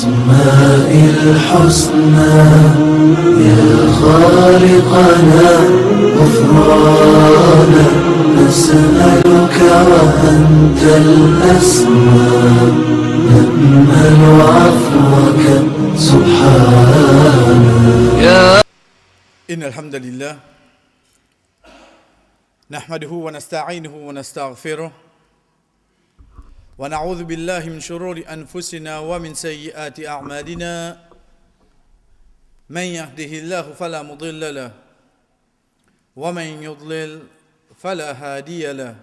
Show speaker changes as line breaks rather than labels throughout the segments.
الأسماء الحسنى يا خالقنا غفرانا نسألك وأنت الأسمى نأمل عفوك سبحانا.
إن الحمد لله نحمده ونستعينه ونستغفره ونعوذ بالله من شرور أنفسنا ومن سيئات أعمالنا من يهده الله فلا مضل له ومن يضلل فلا هادي له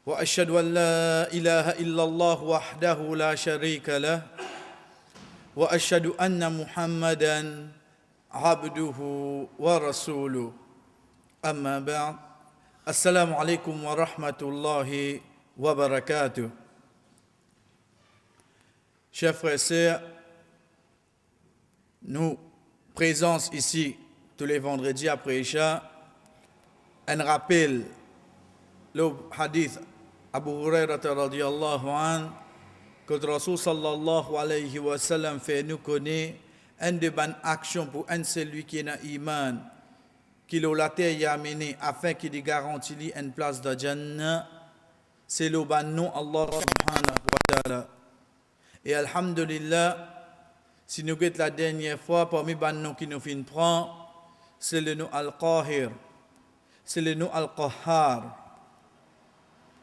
وأشهد أن لا إله إلا الله وحده لا شريك له وأشهد أن محمدًا عبده ورسوله أما بعد السلام عليكم ورحمة الله وبركاته. Chers frères et sœurs, nous présents ici tous les vendredis après Isha un rappel le hadith Abu Hurairah radiyallahu anhu que le Rasul sallallahu alayhi wa sallam fait nous connaître une de bonnes actions pour un celui qui est dans l'iman, qui l'a terre a mené afin qu'il garantit une place de Jannah, c'est le bon nom Allah subhanahu wa ta'ala. Et alhamdulillah, si nous guettons la dernière fois, parmi les bons noms qui nous fin prend, c'est le nom Al-Qahir, c'est le nom Al-Qahhar.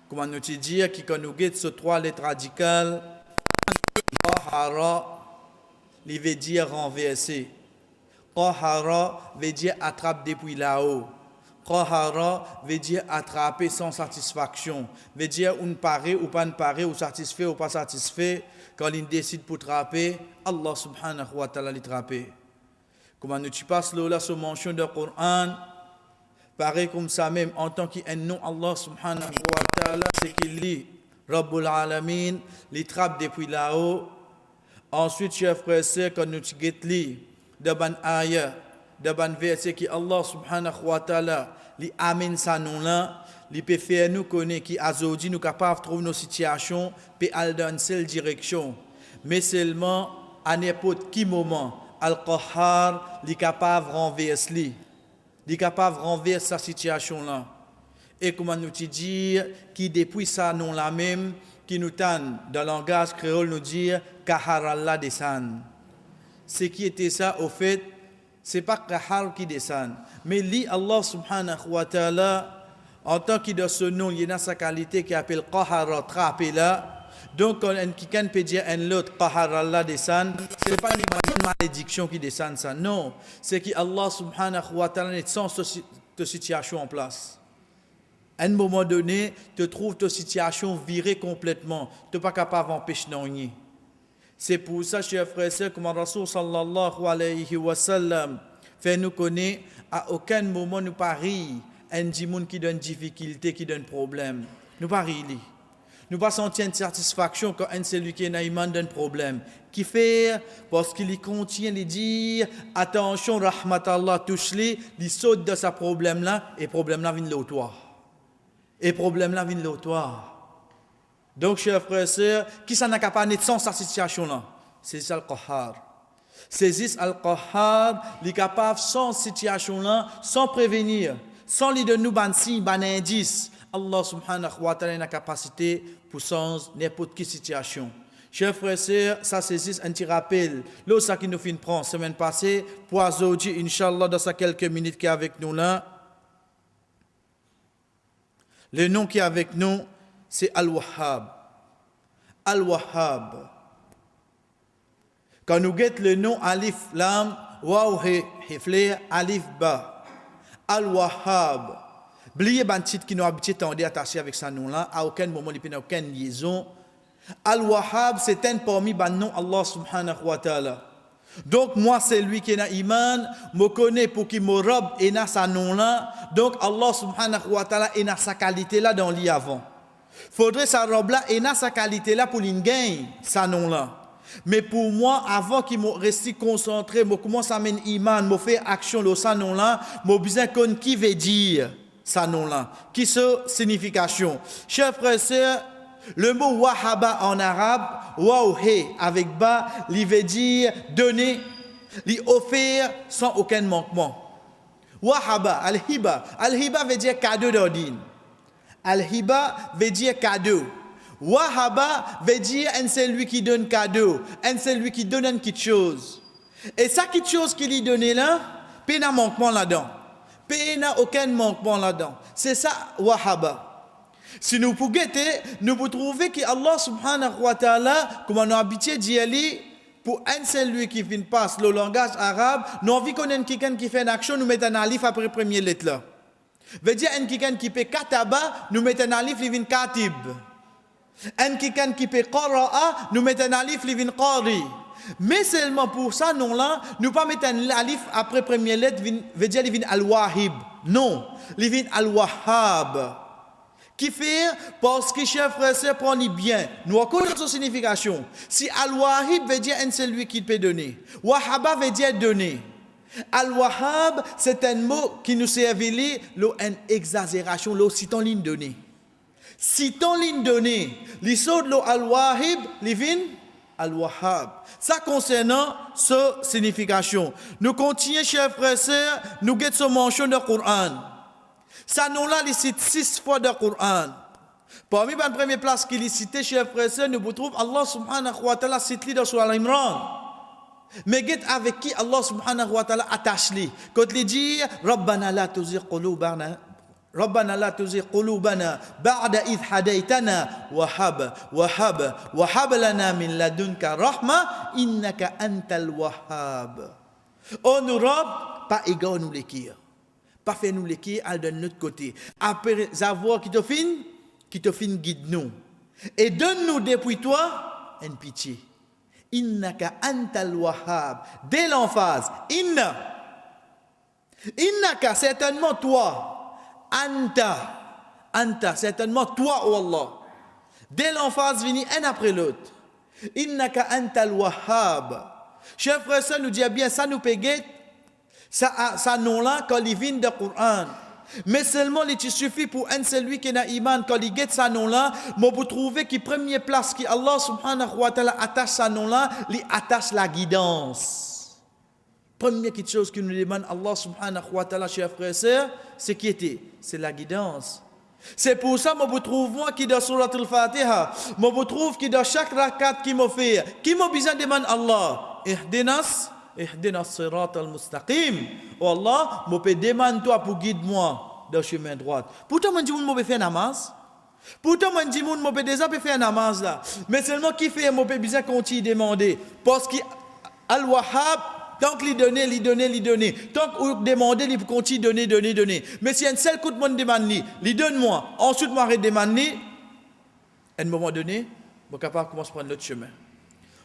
Comment nous dire qui quand nous guettons ces trois lettres radicales, Qahara, il veut dire renverser. Qahara veut dire attraper depuis là-haut. Qahara veut dire attraper sans satisfaction. Veut dire ou ne paraît ou pas ne paraît, ou satisfait ou pas satisfait. Quand il décide pour trapper, Allah subhanahu wa ta'ala les trapper. Comment nous tu passes là sur mention du Coran, pareil comme ça même en tant qu'un nom Allah subhanahu wa ta'ala, c'est qu'il lit Rabbul Alamin, les trappe depuis là-haut. Ensuite, chers frères et sœurs, quand nous lis de ban ayah, de ban verset qui Allah subhanahu wa ta'ala li amène sa nom là, li peut faire nous connaître qui aujourd'hui nous capables de trouver nos situations, peut aller dans une seule direction. Mais seulement à n'importe quel moment, Al-Qahhar li capable de renverser li. Li capable de renverser sa situation là. Et comment nous dire qui depuis ça nom là même qui nous tente dans le langage créole nous dire Kaharallah descend. Ce qui était ça au fait, c'est pas Kahar qui descend, mais li Allah subhanahu wa ta'ala en tant que de ce nom, il y a sa qualité qui appelle Qahara trapé là. Donc quand quelqu'un peut dire un autre Qaharallah descend, c'est pas une malédiction qui descend ça, non, c'est que Allah subhanahu wa ta'ala est sans cette situation en place. À un moment donné, tu trouves ta situation virée complètement. Tu n'es pas capable d'empêcher non. C'est pour ça, chers frères et sœurs, comme le Rasul sallallahu alayhi wa sallam fait nous connaître, à aucun moment nous parie un djimoun qui donne difficulté, qui donne problème. Nous parie. Nous pas sentir une satisfaction quand un celui qui est naïman donne problème. Qui fait parce qu'il contient les dire attention, rahmatallah touche-les, il saute de ce problème là et problème là vient de toi. Et problème là vient de toi. Donc, chers frères et sœurs, qui s'en a capable de sans cette situation-là? C'est Al-Qahhar. Saisis Al-Qahhar, il est capable sans situation-là, sans prévenir, sans lui donner un signe, un indice. Allah subhanahu wa ta'ala a la capacité pour sans n'importe quelle situation. Chers frères et sœurs, ça saisit un petit rappel. L'autre, ça qui nous fin prendre semaine passée, pour aujourd'hui, Inch'Allah, dans ces quelques minutes qui est avec nous là. Le nom qui est avec nous, c'est Al-Wahhab. Al-Wahhab. Quand nous guettons le nom Alif Lam, Waw Hifle, Alif Ba. Al-Wahhab. Bliez un titre qui nous habitué à attaché avec ce nom-là, à aucun moment il n'y a aucune liaison. Al-Wahhab, c'est un parmi les noms Allah subhanahu wa ta'ala. Donc moi c'est lui qui est dans l'iman, me connaît pour qu'il me robe et dans sa nom là. Donc Allah subhanahu wa ta'ala est dans sa qualité là dans l'avant. Faudrait sa robe là et dans sa qualité là pour qu'il gagne sa nom là. Mais pour moi avant qu'il me reste concentré, me commence à mener iman, me faire action de sa nom là, me besoin qu'on qui veut dire sa nom là, qui sa signification. Chers frères et sœurs, le mot wahaba en arabe, wauhe avec ba, il veut dire donner, lui offrir sans aucun manquement. Wahaba, al-hiba. Al-hiba veut dire cadeau d'ordine. Al-hiba veut dire cadeau. Wahaba veut dire c'est lui qui donne cadeau, c'est lui qui donne quelque chose. Et ça quelque chose qu'il lui donne là, il n'y a pas manquement là-dedans. Il n'y a aucun manquement là-dedans. C'est ça wahaba. Si nous pouvons guetter, nous pouvons trouver que Allah subhanahu wa ta'ala, comme on a habitué d'y aller, pour un seul lui qui vient passe le langage arabe, nous avons vu qu'on a quelqu'un qui fait une action, nous mettons un alif après la première lettre là. Veut dire un quelqu'un qui fait kataba, nous mettons un alif, il vient katib. Un quelqu'un qui fait qara'a, nous mettons un alif, il vient qari. Mais seulement pour ça, non là, nous pas mettre un alif après la première lettre, veut dire il vient al-wahib. Non, il vient al-wahhab. Qui fait parce que chef frère sœur prend bien. Nous connaissons son signification. Si al-wahib veut dire un seul lui qui peut donner. Wahaba veut dire donner. Al-wahhab c'est un mot qui nous servit une exagération là si ton ligne donnée. Si ton ligne donnée, li saute lo al-wahib, li vin al-wahhab. Ça concernant cette signification. Nous continuons chef frère sœur, nous guettons ce mention de Coran. Ça nous l'a cité 6 fois dans le Coran. Parmi les premières places qu'il cité, chers frères et sœurs, nous trouvons Allah subhanahu wa ta'ala cité dans Surah Al-Imran. Mais avec qui Allah subhanahu wa ta'ala attache lui. Quand il dit Rabbana la tuzigh qulubana ربنا لا تزغ قلوبنا بعد إذ هديتنا وهب لنا من لدنك رحمة إنك أنت الوهاب. Oh nous Rob, pas égal nous l'écrire. Pas faire nous l'écrire à de notre côté. Après avoir qui te fin guide nous. Et donne-nous depuis toi une pitié. Innaka antal wahhab. Dès l'emphase, innaka certainement toi. Anta certainement toi oh Allah. Dès l'emphase vini un après l'autre. Innaka antal wahhab. Chers frères, ça nous dit bien, ça nous péguette. Ça nom-là, quand il vient du Coran. Mais seulement, il suffit pour un celui qui a iman, quand il guette ça nom-là, mais vous trouvez que première place qui Allah subhanahu wa ta'ala attache ça nom-là, il attache la guidance. Première chose que nous demande Allah subhanahu wa ta'ala, chers frères et sœurs, c'est qui était? C'est la guidance. C'est pour ça que vous trouvez qui dans Surat Al-Fatiha, vous trouvez qui dans chaque rakat qui m'a fait, qui m'a besoin de demander Allah, Ihdinas sirat al-mustaqim. Oh Allah, je peux demander toi pour guider moi dans le chemin droit. Pourtant, je dis que je peux faire namaz. Pourtant, je dis que je peux déjà faire namaz là. Mais seulement qui fait, je peux besoin continuer de demander. Parce que Al-Wahhab, tant qu'il donne. Tant qu'il demande, il continue de donner. Mais si un seul coup de monde demande, il donne moi. Ensuite, moi, je demande, à un moment donné, je suis capable de commencer à prendre l'autre chemin.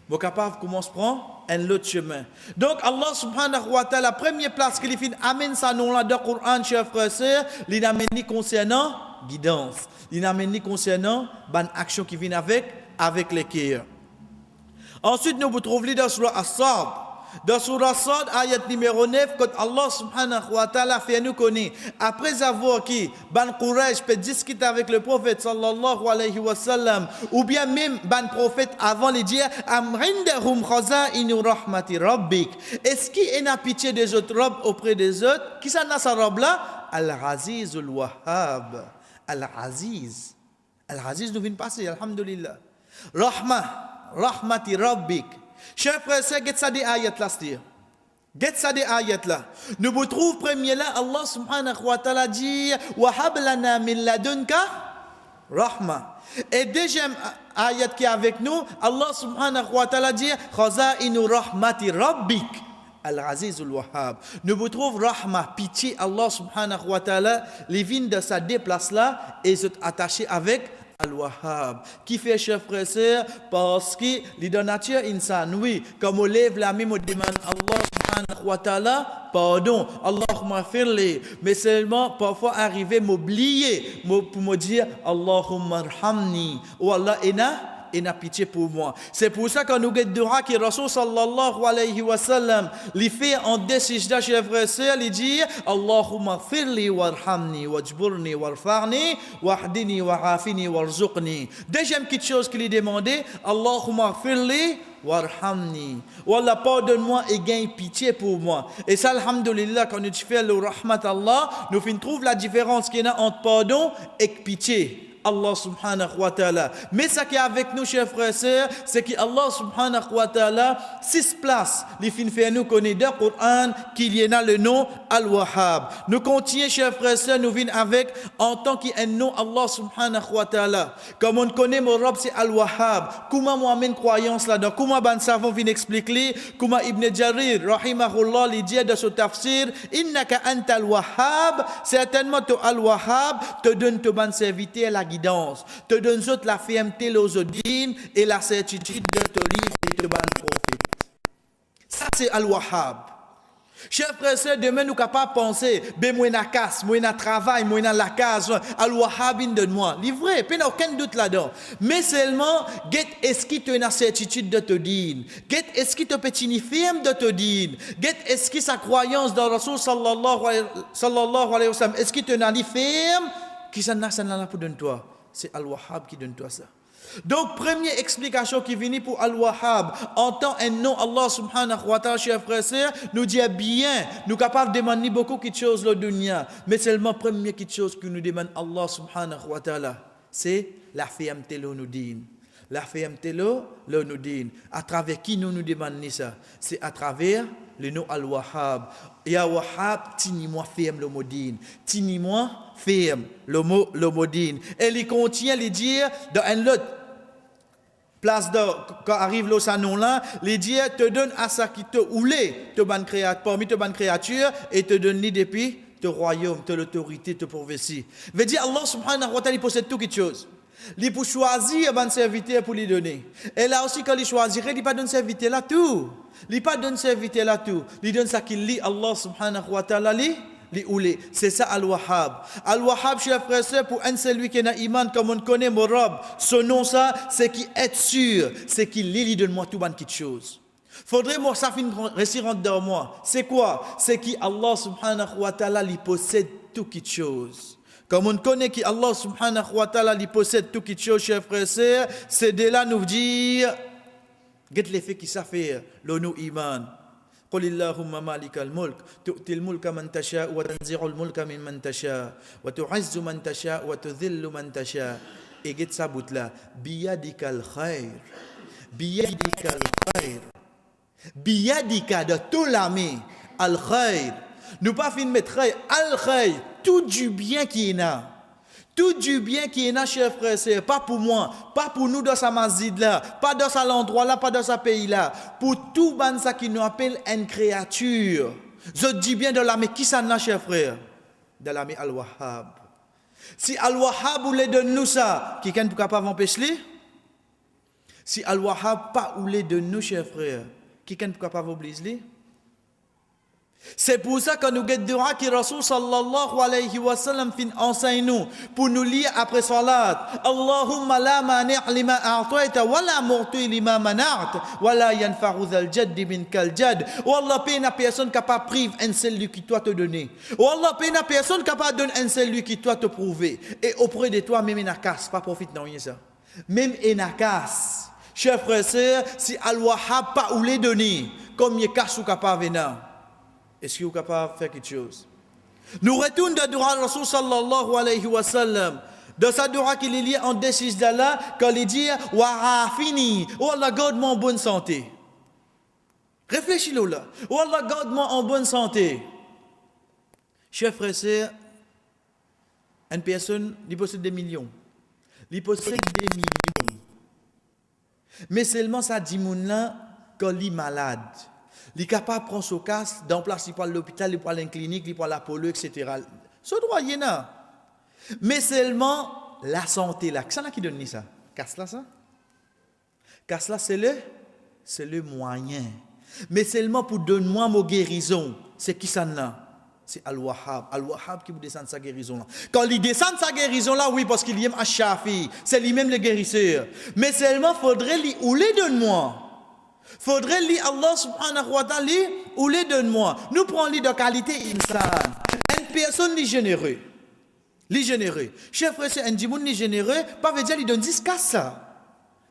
Vous capable commence prendre un autre chemin. Donc Allah subhanahu wa ta'ala, la première place qu'il fait amène ça nom là dans le Coran, chers frères et sœurs, il amène ni concernant guidance, il amène ni concernant bonne action qui vient avec les cœurs. Ensuite nous vous trouvons dans surah As-Sad. Dans surah As-Sad, ayat numéro 9, quand Allah subhanahu wa ta'ala fait nous connaître, après avoir qui, Ban Quraysh peut discuter avec le prophète sallallahu alayhi wa sallam, ou bien même Ban prophète avant les dire, Amrindahum khaza'inu rahmati rabbik. Est-ce qu'il y a pitié des autres robes auprès des autres? Qui ça n'a sa robe là? Al-Aziz al-Wahhab. Al-Aziz. Al-Aziz nous vient de passer, alhamdulillah. Rahmati rabbik. Chers frères et sœurs, get ça des ayats là, c'est-à-dire. Get ça des ayats là. Nous vous trouvons premier là, Allah subhanahu wa ta'ala dit Wahab lana min ladunka rahma. Et deuxième ayat qui est avec nous, Allah subhanahu wa ta'ala dit Khaza'inu rahmati rabbik. Al-Aziz al-Wahhab. Nous vous trouvons rahma, pitié, Allah subhanahu wa ta'ala, les vignes de sa déplace là et sont attachés avec Al-Wahhab, qui fait chers frères et sœurs, parce que les donateurs insan, oui, comme on lève la main, on demande Allah subhanahu wa ta'ala, pardon, Allahumma firli, mais seulement parfois arriver m'oublier, pour me dire Allahumma arhamni, ou Allah et n'a pitié pour moi. C'est pour ça que nous avons dura que Rasul sallallahu alayhi wa sallam, il fait en deux sujdas, chers frères et sœurs, il dit Allahumma firli warhamni wajburni warfa'ni wahdini wa'afini warzuqni. Deuxième petite chose qu'il lui demandait, Allahumma firli warhamni. Wallah, pardonne-moi et gagne pitié pour moi. Et ça, alhamdulillah, quand nous faisons le rahmat Allah, nous trouvons la différence qu'il y a entre pardon et pitié. Allah subhanahu wa ta'ala. Mais ce qui est avec nous, chers frères et sœurs, c'est qu'Allah subhanahu wa ta'ala, 6 places, les fins fait nous connaître dans le Coran, qu'il y en a le nom Al-Wahhab. Nous continuons, chers frères et sœurs, nous venons avec, en tant qu'un nom Allah subhanahu wa ta'ala. Comme on connaît mon Rabb, c'est Al-Wahhab. Comment moi amène croyance là-dedans? Comment ben savant vient expliquer? Comment Ibn Jarir, rahimahullah, il dit de ce tafsir, Innaka anta Al-Wahhab, certainement to Al-Wahhab te donne te ban serviteur la guidance, te donne la fermeté, l'osodine et la certitude de te livre et te ban prophète. Ça c'est Al-Wahhab. Chers frères et sœurs, demain nous sommes capables de penser, ben moi na casse, moi na travail, moi na la case, Al-Wahhab donne-moi. C'est vrai, il n'y a aucun doute là-dedans. Mais seulement, est-ce qu'il te a une certitude de te dire? Est-ce qu'il te petit ferme de te dire? Est-ce que sa croyance dans Rasul sallallahu alayhi wa sallam, est-ce qu'il te a une ferme? Qui ça n'a pour donner toi? C'est Al-Wahhab qui donne toi ça. Donc, première explication qui vient pour Al-Wahhab, en tant un nom Allah subhanahu wa ta'ala, chers frères et sœurs, nous dit bien, nous sommes capables de demander beaucoup de choses dans le dunya, mais seulement première chose que nous demande Allah subhanahu wa ta'ala, c'est la fermeté de nous dit. La fermeté de nous dit. À travers qui nous demandons ça? C'est à travers le nom Al-Wahhab. Ya Wahhab, tini-moi ferme le mot din. Tini-moi ferme le mot din. Et il contient, il dit, dans un autre place quand arrive le nom là, il dit, te donne à ça qui te oulé, te ban créature, parmi te ban créature, et te donne ni depuis te royaume, te l'autorité, te prophétie. Veut dire, Allah subhanahu wa ta'ala, il possède toutes les choses. Il peut choisir un serviteur pour lui donner. Et là aussi, quand il choisirait, il ne pas donner serviteur là tout. Il ne pas donner serviteur là tout. Il donne ça qu'il lit, Allah subhanahu wa ta'ala, c'est ça Al-Wahhab. Al-Wahhab, chers frères et sœurs, pour un celui qui a iman, comme on connaît mon Rabb, son nom ça, c'est qui est sûr, c'est qu'il lit, il donne-moi tout bonne chose. Faudrait moi ça finisse réussir dans moi. C'est quoi? C'est qui Allah subhanahu wa ta'ala, il possède toute chose. Comme on connaît qu'Allah subhanahu wa ta'ala il possède tout quelque chose, chers frères et sœurs, c'est de là nous dire, qu'est-ce l'effet qui ça fait, le nous iman. قل اللهم مالك الملك تؤتي الملك من تشاء وتنزع الملك ممن تشاء وتعز من تشاء وتذل من تشاء et get ça bout là biyadika al-khair biyadika de tout la main al-khair nous pas fin mettre al-khair tout du bien qui est là. Tout du bien qui est là, chers frères et sœurs, pas pour moi, pas pour nous dans sa masjid là, pas dans cet endroit là, pas dans ce pays là, pour tout ban ça qui nous appelle une créature. Je dis bien de l'âme, qui ça là, chers frères? De l'âme Al-Wahhab. Si Al-Wahhab voulait de nous ça, qui est capable d'empêcher? Si Al-Wahhab pas voulait de nous, chers frères, qui est capable d'obliger? C'est pour ça que nous guettons que Rasul sallallahu alayhi wa sallam fin enseigne nous pour nous lire après salat. Allahumma la mani' lima a'tayta wa la mu'ti lima mana'ta wa la yanfa'u dhal jaddi minkal jadd. Wallah pena personne capable prive un celui qui doit te donner. Wallah pena personne capable donner un celui qui doit te prouver. Et auprès de toi même inakas pas profite non rien ça. Même inakas. Chers frères et sœurs, si Al-Wahhab pas ou les donner comme il casse ou capable venir. Est-ce que vous êtes capable de faire quelque chose? Nous retournons de Dura Rasul sallallahu alayhi wa sallam. Dans sa Dura qu'il est lié en décise d'Allah, quand il dit Warafini, oh Allah, garde-moi en bonne santé. Réfléchis-le là. Oh Allah, garde-moi en bonne santé. Chers frères et sœurs, une personne, il possède des millions. Il possède des millions. Mais seulement ça dit là quand il est malade. Il est capable de prendre son casse, d'emplacer pour l'hôpital, pour la clinique, pour la polio, etc. Ce droit, il y en a. Mais seulement la santé là. C'est là qui donne ça. Casse là, ça. Casse là, c'est le moyen. Mais seulement pour donner moi mon guérison. C'est qui ça là? c'est Al-Wahhab. Al-Wahhab qui vous descend sa guérison là. Quand il descend sa guérison là, oui, parce qu'il aime Ash-Shafi. C'est lui-même le guérisseur. Mais seulement, faudrait lui ou les donne-moi. Faudrait lui, Allah subhanahu wa ta'ala, ou les donne-moi. Nous prenons lui de qualité insan. Une personne li généreux. Li généreux. Chef frère, c'est un dimoun li généreux, pas veut dire lui donne 10 casses ça.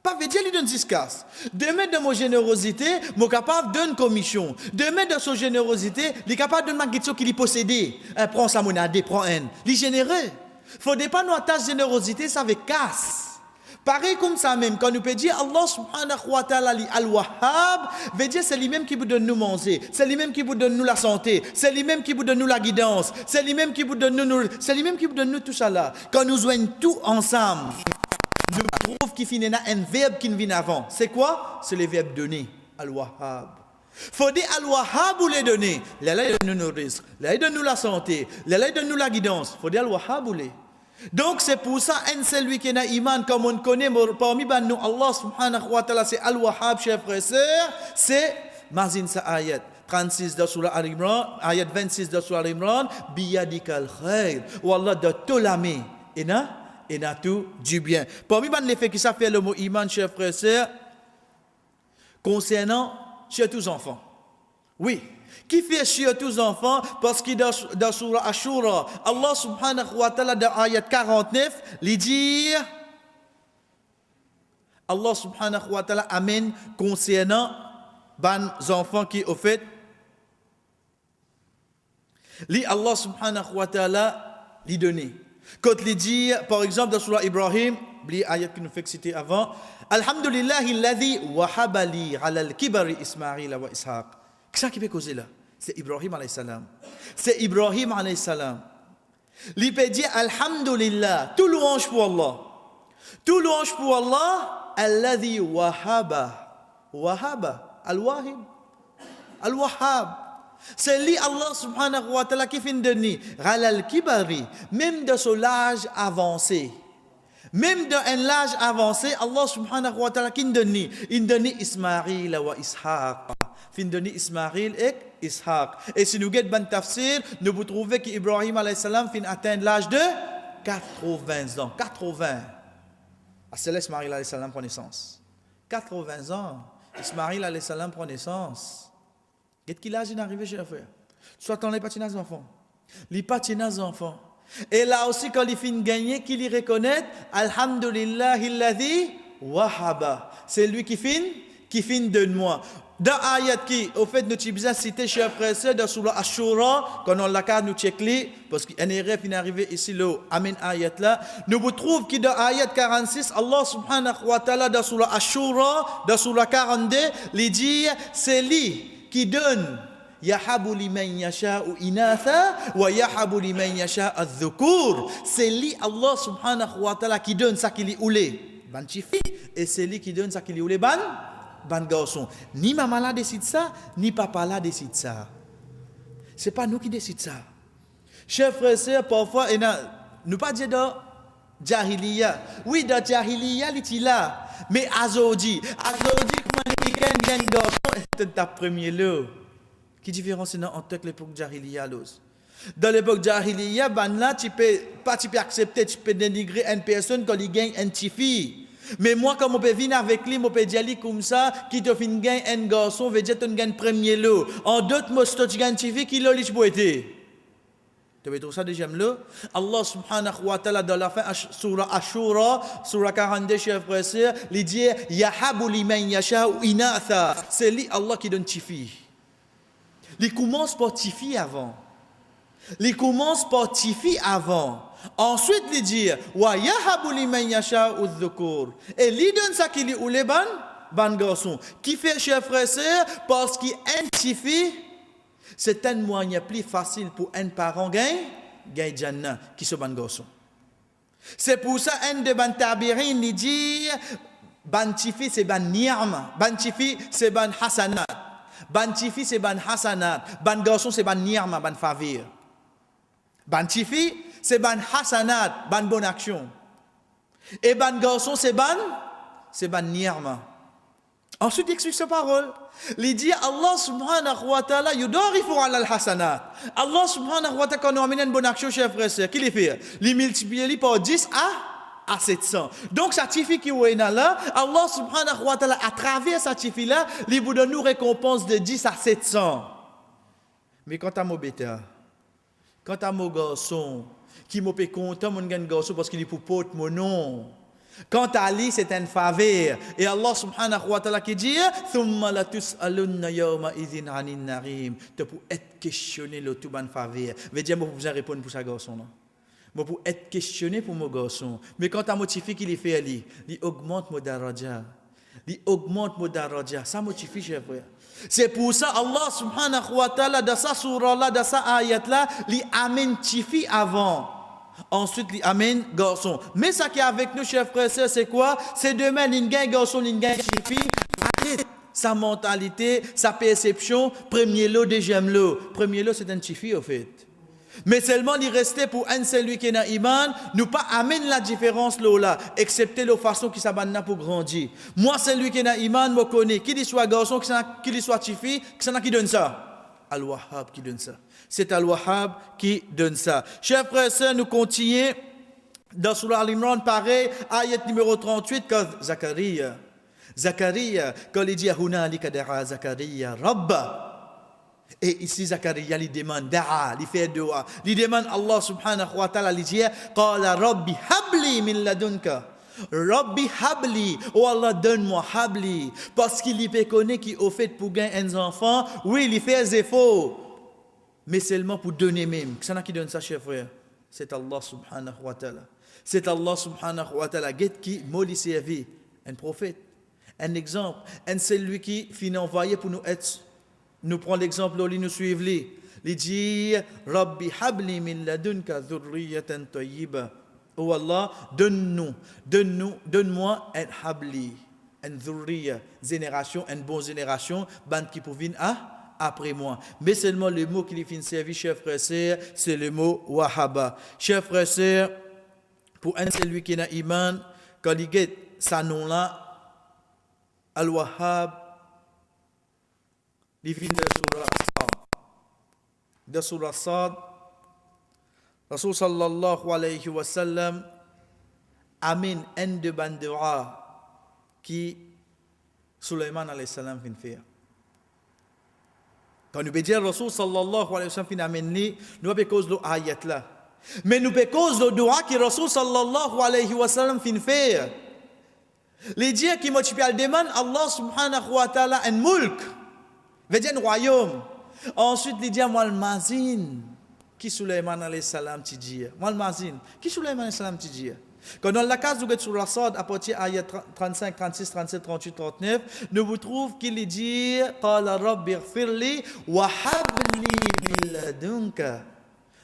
Pas veut dire lui donne 10 casses. Demain de mon générosité, moi capable de donner commission. Demain de son générosité, il est capable de donner quelque chose qu'il possédé. Prends sa monnaie, prends un. Il est généreux. Faut pas nous attacher générosité, ça veut casse. Pareil comme ça même, quand nous peut dire Allah subhanahu wa ta'ala al-Wahhab, veut dire c'est lui-même qui vous donne nous manger, c'est lui-même qui vous donne nous la santé, c'est lui-même qui vous donne nous la guidance, c'est lui-même qui vous donne nous, c'est lui-même qui vous donne nous tout ça là. Quand nous joignons tout ensemble, nous trouvons qu'il finit un verbe qui vient avant. C'est quoi? C'est le verbe donner, al-Wahhab. Faut dire al-Wahhab ou les donner. Là, il donne nous risque, là, il donne nous la santé, là, il donne nous la guidance. Faut dire al-Wahhab ou les. Donc c'est pour ça, celui qui a iman, comme on connaît, parmi nous, Allah subhanahu wa ta'ala, c'est Al-Wahhab, chers frères et sœurs, c'est Mazin sa ayat 36 de Surah Al-Imran, ayat 26 de Surah Al-Imran, biyadikal khair, ou Allah de tout la main, et n'a tout du bien. Parmi les faits qui ça fait le mot iman, chers frères et sœurs, concernant chez tous enfants. Oui. Qui fait chier tous les enfants parce que dans Surah Ashura, Allah subhanahu wa ta'ala dans ayat 49, il dit Allah subhanahu wa ta'ala amène concernant les enfants qui au fait li Allah subhanahu wa ta'ala li donné. Quand il dit par exemple dans Surah Ibrahim, li ayat qui nous fait citer avant, Alhamdulillahi alladhi wahaba li ala al-kibari Ismaïl wa Ishaq. Qu'est-ce qui peut causer là? C'est Ibrahim alayhi salam. C'est Ibrahim alayhi salam. Il peut dire Alhamdulillah, tout louange pour Allah. Tout louange pour Allah, alladhi wahaba. Wahaba, al-wahib. Al-wahhab. C'est lui Allah subhanahu wa ta'ala qui fait donner al kibari, même de son âge avancé. Même dans un âge avancé, Allah subhanahu wa ta'ala qui donne, il donne Ismaïl wa Ishaq. Fin donné Ismaïl et Ishaq. Et si nous regardons ban tafsir, nous vous trouvez qu'Ibrahim alayhi salam fin atteindre l'âge de 80 ans. 80. C'est là Ismaïl alayhi salam prend naissance. 80 ans. Ismaïl alayhi salam prend naissance. Qu'est-ce qu'il a arrivé chez le frère? Soit on les patinage des enfants. Les patinage des enfants. Et là aussi, quand il finit gagner, qu'il y reconnaît, Alhamdulillahi alladhi wahaba. C'est lui qui finit de moi. Dans ayat qui, au fait, nous avons cité chez frère dans Surah Ashura, quand on l'a carte, nous checkons, parce qu'un RF est arrivé ici, le Amen ayat là, nous vous trouvons que dans ayat 46, Allah subhanahu wa ta'ala, dans Surah Ashura, dans Surah 42, il dit, c'est lui qui donne, yahabu liman yasha'u inatha, wa yahabu liman yasha'u adh-dhukur. C'est lui, Allah subhanahu wa ta'ala, qui donne ça qu'il y oulé, ban chifi, et c'est lui qui donne ça qu'il y oulé, ban garçon. Ni maman là décide ça, ni papa là décide ça. C'est pas nous qui décide ça. Chers frères et sœurs, parfois, nous pas dire dans Jahiliya. Oui, dans Jahiliya, il est là. Mais Azodi, comment les week-ends, garçon, c'est ta première lot. Qui différence entre l'époque Jahiliya et dans l'époque Jahiliya, là, tu peux accepter, tu peux dénigrer une personne quand il gagne un petit fille. Mais moi, quand je peux venir avec lui, je peux dire comme ça, qui te fait gagner un garçon, veut dire que tu gagnes premier lot. En d'autres mots, si tu gagnes un TV, qui l'a pour aider. Tu veux trouver ça deuxième lot? Allah subhanahu wa ta'ala, dans la fin, Surah Ashura, Surah 42, chers frères et sœurs, il dit, Yahabu liman yasha'u inatha. C'est lui, Allah, qui donne Tifi. Il commence par Tifi avant. Il commence par Tifi avant. Ensuite, il dit, wa yahabu liman yasha'u adh-dhukur. Et il donne ça qu'il est ou les ban garçon. Qui fait, chers frères et sœurs, parce qu'il identifie, c'est un moyen plus facile pour un parent gagner Jannah qui se ban garçon. C'est pour ça, un de ban tabirin, il dit, ban tifi c'est ban ni'ma, ban tifi c'est ban hasanat, ban tifi c'est ban hasanat, ban garçon c'est ban ni'ma, ban favir. Ban tifi c'est ban hasanat, ban bonne action. Et ban garçon c'est ban ni'ma. Ensuite, il explique sa parole. Il dit Allah subhanahu wa ta'ala yudarifu ala al-hasanat. Allah subhanahu wa ta'ala, quand on amène une bonne action, chers frères et sœurs, qu'il fait? Il multiplie par 10 à 700. Donc, ça signifie qu'il y a là, Allah subhanahu wa ta'ala, à travers ça signifie là, il vous donne une récompense de 10 à 700. Mais quant à mon bêta, quant à mon garçon, qui m'a fait content, mon garçon, parce qu'il est pour porter mon nom. Quant à lui, c'est une faveur. Et Allah subhanahu wa ta'ala qui dit Thumma la tus'alunna yawma idhin 'anil narim. Tu pour être questionné le tout bonne faveur. Veut dire moi vous répondre pour ça garçon là. Moi pour être questionné pour mon garçon. Mais quand à motivé qu'il fait il augmente mon daraja. Il augmente mon daraja. Ça motive cher frère. C'est pour ça Allah subhanahu wa ta'ala dans sa surah là, dans sa ayat là, il amène tifi avant. Ensuite, il amène garçon. Mais ça qui est avec nous, chers frères et sœurs, c'est quoi? C'est demain, il y a un garçon, il y a une fille. Arrête sa mentalité, sa perception. Premier lot, deuxième lot. Premier lot, c'est un chifi, au fait. Mais seulement, il restait pour un celui qui est dans l'iman, nous pas amène la différence là, excepté la façon qui s'abandonne pour grandir. Moi, celui qui est dans l'iman, me connaît. Qu'il soit garçon, qu'il soit chifi, qui donne ça? Al-Wahhab qui donne ça. C'est Al-Wahhab qui donne ça. Chers frères et sœurs, nous continuons dans Surah Al-Imran, pareil, ayat numéro 38, quand Zacharia, quand il dit Hunalika da'a Zacharia Rabba. Et ici, Zacharia, il demande da'a, il fait dua. Il demande Allah subhanahu wa ta'ala, il dit Qala Rabbi habli min ladunka. Rabbi habli, oh Allah donne-moi habli, parce qu'il peut connaître qu'il est fait pour gagner un enfant, oui il fait des efforts, mais seulement pour donner même. C'est qui donne ça, chers frères? C'est Allah subhanahu wa ta'ala. C'est Allah subhanahu wa ta'ala qui m'a servi, un prophète, un exemple, un celui qui finit envoyé pour nous être, nous prend l'exemple, nous suivre lui. Il dit Rabbi habli min ladunka dhurriyatan tayyiba. Oh Allah, donne-moi un habli, une dhurriya, génération, une bonne génération, bande qui pour venir après moi. Mais seulement le mot qui finit servir, chers frères et sœurs, c'est le mot wahaba. Chers frères et sœurs, pour un celui qui est dans l'iman, quand il get sa nom là, al-wahhab, il vient de Surah Sad. Rasul sallallahu alayhi wa sallam amène un de bandera qui Sulaiman alayhi salam vient faire. Quand nous dire Rasul sallallahu alayhi wa sallam vient amener, nous avons cause de ayat là. Mais nous avons cause de dua que Rasul sallallahu alayhi wa sallam vient faire. Les dieux qui multiplient le demande Allah subhanahu wa ta'ala un mulk, veut dire un royaume. Ensuite les dieux moi le mazin. Qui Sulaiman alayhi salam ti dit? Moi le mazin. Qui Sulaiman alayhi salam ti dit? Quand dans la case de sur la Sad, à partir ayat 35, 36, 37, 38, 39, nous vous trouvons qu'il dit Qala rabbi ighfirli wa habli min ladunka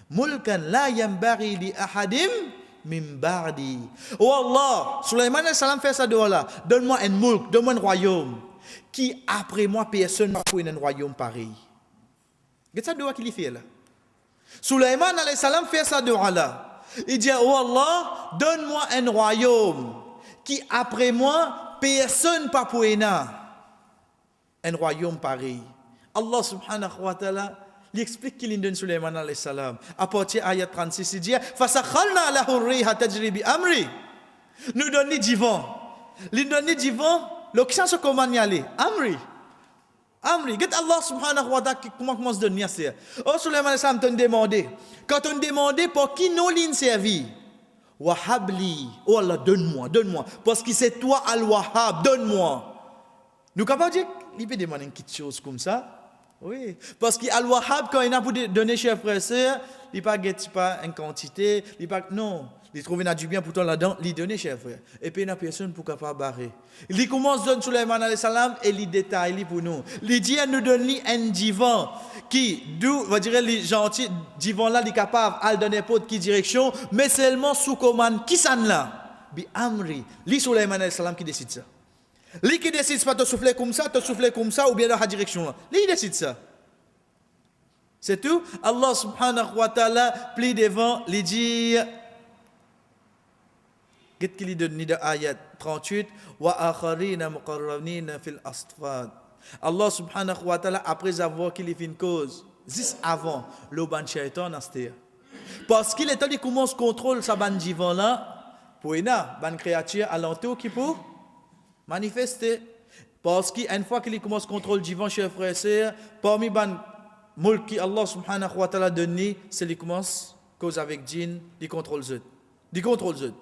mulkan la yanbaghi li ahadim min ba'di. Oh Allah, Sulaiman alayhi salam fait ça de là. Donne-moi un mulk, donne-moi un royaume qui après moi personne n'a pour un royaume pareil. Qu'est-ce que ça qu'il fait là? Sulaiman alayhi salam fait ça de là. Il dit, oh Allah, donne-moi un royaume qui après moi, personne pas pour un royaume pareil. Allah subhanahu wa ta'ala, il explique qu'il donne Sulaiman alayhi salam. À partir de ayat 36, il dit, fasakhalna lahu riha tajri bi amri. Nous donnons du vent. Nous donnons du vent, l'occasion se commande y aller. Amri, get Allah subhanahu wa ta'ala comment commence à donner ça. Oh Sulaiman alayhi salam t'a demandé. Quand on demandait pour qui nous l'in servi. Wahabli, oh Allah donne-moi. Parce que c'est toi Al-Wahhab, donne-moi. Nous capables de dire, il peut demander une petite chose comme ça. Oui, parce que Al-Wahhab quand il a pour donner chers frères et sœurs, il pas une quantité, il pas non. Il trouve du bien pourtant là-dedans, il donne, cher frère. Et puis il n'y a personne pour capable barrer. Il commence à donner Sulaiman alayhi salam et il détaille pour nous. Il dit à nous donner un divan qui, d'où, on va dire, les gentils, divan là, il est capable de donner n'importe quelle direction, mais seulement sous commande. Qui s'en là? Bi amri. Li Sulaiman alayhi salam qui décide ça. Li qui décide pas de souffler comme ça, ou bien dans la direction là. Li décide ça. C'est tout. Allah subhanahu wa ta'ala plie devant, il dit Qu'est-ce qu'il donne dans ayat 38 wa akharina muqarranina fil asfad. Allah subhanahu wa ta'ala après avoir qu'il fait une cause juste avant le ban shaitan astir. Parce qu'il est temps de commence contrôle sa ban divan là pour une ban créature alentour qui pour manifester. Parce qu'une fois qu'il commence contrôle divan chers frères et sœurs, parmi ban mulk qui Allah subhanahu wa ta'ala donné, c'est qu'il commence cause avec djinn, il contrôle zut. Il contrôle zut.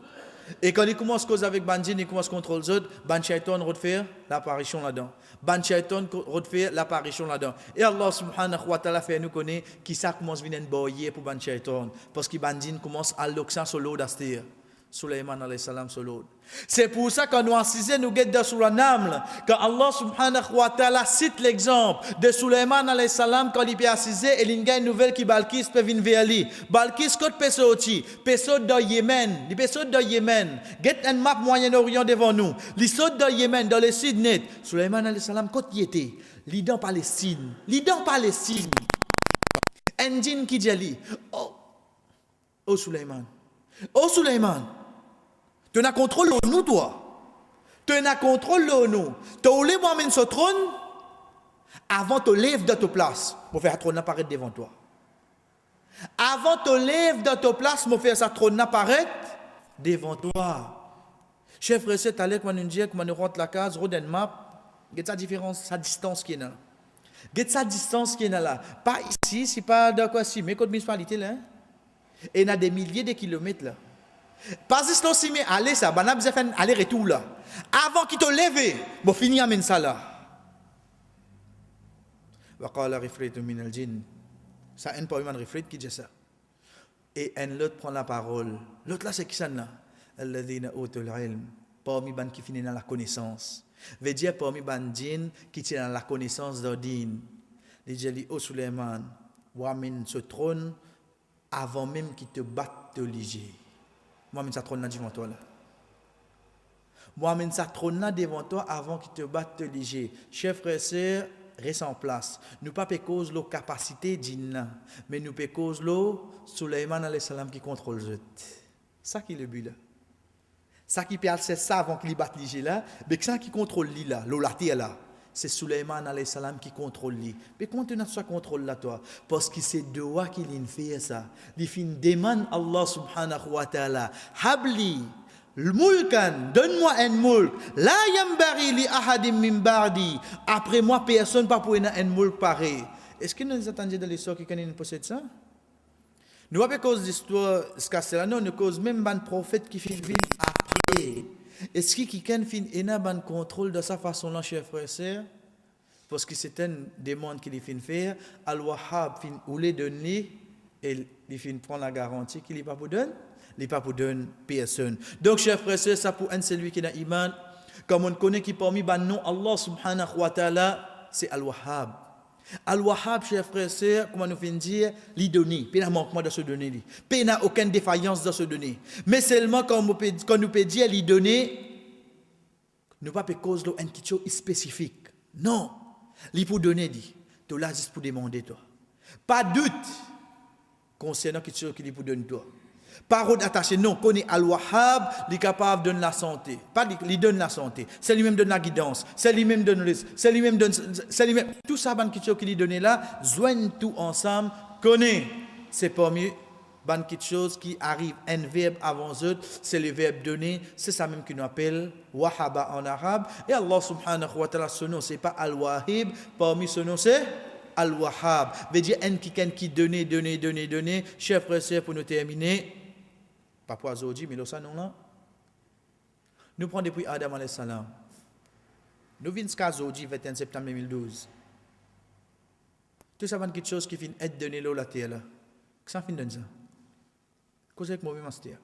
Et quand il commence cause avec ban djinn, il commence contrôle zut, ban shaitan refaire l'apparition là-dedans. Ban shaitan refaire l'apparition là-dedans. Et Allah subhanahu wa ta'ala fait nous connaître qui ça commence venir boyer pour ban shaitan parce que ban djinn commence à l'oxan sur l'eau d'astir. Sulaiman alayhi salam sur l'autre. C'est pour ça quand nous assisons nous guettons sur la Naml, quand Allah subhanahu wa ta'ala cite l'exemple de Sulaiman alayhi salam quand il peut assiser et il y a une nouvelle qui Balkis peut venir vers lui. Balkis côté Pesoti, Pesot dans Yémen, il Pesot dans Yémen. Get un map Moyen-Orient devant nous. Il saute dans Yémen dans le sud net. Sulaiman alayhi salam côté il était, il dans Palestine, il dans Palestine. Engine qui dit oh Sulaiman. Oh Sulaiman, tu as contrôle de nous, toi. Tu as contrôle de nous. Tu as voulu m'amener sur le trône avant de te lever de ta place pour faire un trône apparaître devant toi. Avant de te lever de ta place pour faire un trône apparaître devant toi. Chef frère, tu allais nous dire que nous rentre la case, roden map, quelle sa différence, sa distance qui est là. Quelle sa distance qui est là. Pas ici, c'est pas de quoi si, mais côté municipalité là. Et il y a des milliers de kilomètres là. Pas juste si mais aller ça, on a besoin de faire aller-retour là. Avant qu'il te lève, bon finir amène ça là. Wa qala rifritun min al-jinn. Ça un parmi les rifrit qui dit ça. Et un l'autre prend la parole. L'autre là c'est qui ça là? Alladhina utul ilm. Parmi ban qui finit dans la connaissance. Veut dire parmi ban djinn qui tient dans la connaissance d'ordine. Il dit oh Sulaiman, wa min ce trône avant même qu'il te batte te liger. Moi-même, ça trône là devant toi là. Moi-même, ça trône là devant toi avant qu'il te batte te liger. Chers frères et sœurs, reste en place. Nous pas cause la capacité d'Inna, mais nous cause l'eau Sulaiman alayhi salam qui contrôle le. Ça qui est le but là. Ça qui peut c'est ça avant qu'il batte liger là, mais ça qui contrôle lui là, l'eau la terre là. C'est Sulaiman alayhi salam qui contrôle lui. Mais quand tu as ce contrôle là toi, parce que c'est toi qui l'in fait ça. Il fin demande Allah subhanahu wa ta'ala, habli mulkan, donne-moi un mulk. La yambari li ahadim min ba'di. Après moi personne pas pour un mulk pareil. Est-ce que nous attendons de l'histoire qui connaît possède ça? Nous pas cause d'histoire ce cas là non, nous cause même ban prophète qui fit après. Est-ce que quelqu'un fin ena ban contrôle de sa façon là, chers frères et sœurs? Parce que c'est une demande qu'il fin faire. Al-Wahhab fin oulé donner et il fin prendre la garantie qu'il n'est pas pour donner. Il n'est pas pour donner personne. Donc, chers frères et sœurs, ça pour un celui qui a iman. Comme on connaît qui parmi ban non Allah subhanahu wa ta'ala, c'est Al-Wahhab. Al-Wahhab, chers frères et sœurs, comment nous fait dire, lui donner, il n'y a manquement de se donner, il n'y a aucune défaillance de se donner. Mais seulement quand nous peut dire lui donner, nous ne pouvons pas cause de quelque chose spécifique. Non, lui pour donner, dit, tu là juste pour demander toi. Pas de doute concernant quelque chose qu'il pour donner toi. Parole attachée, non, connaît Al-Wahhab, il est capable de donner la santé. Pas il donne la santé, c'est lui-même donne la guidance, c'est lui-même donne le risque, c'est lui-même donne, c'est lui-même. Tout ça, ban quelque chose qu'il lui donne là, joignent tout ensemble, connaît. C'est parmi ban quelque chose qui arrive, un verbe avant eux, c'est le verbe donner, c'est ça même qu'on appelle Wahaba en arabe. Et Allah subhanahu wa ta'ala, son nom, c'est pas Al-Wahib, parmi son nom, c'est Al-Wahhab. Veut dire un qui donner. Chers frères et sœurs, pour nous terminer, pas pour Azodi, mais ça non là. Nous prenons depuis Adam alayhi salam. Nous venons jusqu'à Azodi, 21 septembre 2012. Tout ça, c'est quelque chose qui finit être donné là, la terre là. Qu'est-ce que ça finit de ça? Qu'est-ce que moi-même c'est?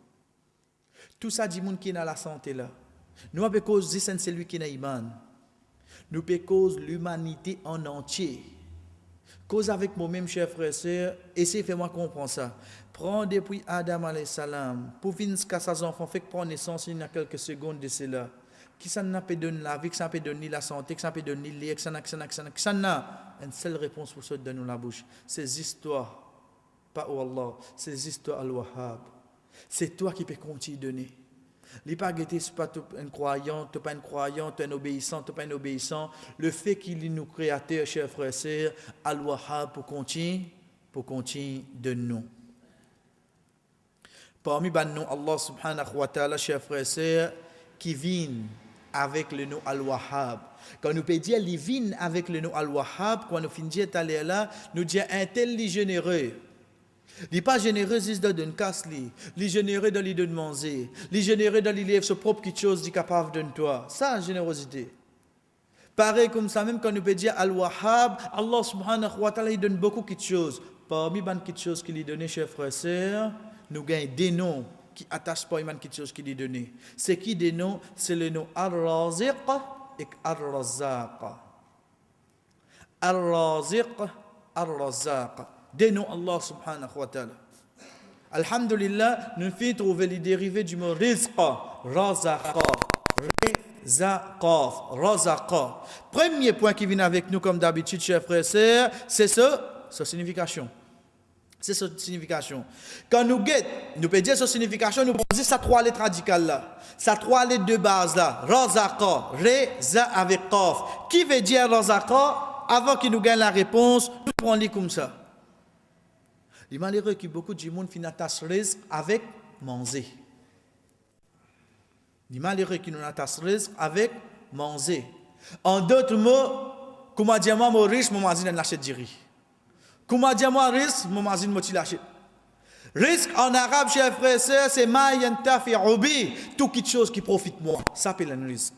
Tout ça, dit monde qui est dans la santé là. Nous avons cause de c'est celui qui est iman. Nous avons cause l'humanité en entier. Cause avec moi-même, chers frères et sœurs, essayez de faire-moi comprendre ça. Prends depuis Adam alayhi salam, pour venir jusqu'à ses enfants, fait prendre naissance il y a quelques secondes de cela. Qui ça n'a pas donné la vie, qui ça n'a pas donné la santé, qui ça n'a pas donné l'air, qui ça n'a une seule réponse pour ça de nous la bouche. Ces histoires, pas au Allah, ces histoires Al-Wahhab. C'est toi qui peux continuer à donner. Les pas guetter c'est pas un croyant, tu pas un croyant, tu un obéissant, tu pas un obéissant. Le fait qu'il est nous créateur, chers frères et sœurs, Al-Wahhab pour continuer de nous. Parmi les noms Allah subhanahu wa ta'ala, chers frères et sœurs, qui viennent avec le nom Al-Wahhab. Quand nous peut dire les viennent avec le nom Al-Wahhab, quand nous finissons d'aller là, nous disons un tel généreux. Il n'est pas généreux, il donne casse, il est généreux dans l'idée de manger, il est généreux dans l'idée de propre quelque chose qui est capable de toi. Ça, générosité. Pareil comme ça, même quand nous peut dire Al-Wahhab, Allah subhanahu wa ta'ala, il donne beaucoup de choses. Parmi les petites choses qu'il lui donne, chers frères et sœurs, nous gagnons des noms qui attachent pas les petites choses qu'il lui donne. C'est qui des noms? C'est le nom Ar-Raziq et Ar-Razzaq. Ar-Raziq, Ar-Razzaq. Des noms Allah subhanahu wa ta'ala. Alhamdulillah, nous faisons trouver les dérivés du mot rizqa, razaqa, rizaqaf, razaqa. Premier point qui vient avec nous comme d'habitude, chers frères et sœurs, c'est sa signification. C'est sa signification. Quand nous guettons, nous pouvons dire sa signification, nous pouvons dire sa trois lettres radicales là. Sa trois lettres de base là. Razaqa, reza avec qaf. Qui veut dire razaqa? Avant qu'il nous gagne la réponse, nous prenons comme ça. Il est malheureux que beaucoup de monde finissent risque avec manger. Il est malheureux qu'ils n'attachent risque avec manger. En d'autres mots, comme dire moi riche, mon mazine n'achète du riz. Comme dire moi riche, mon mazine m'a lâché. Risque en arabe, chers frères et sœurs, c'est ma yantafi ubi, tout quelque chose qui profite moi. Ça s'appelle un risque.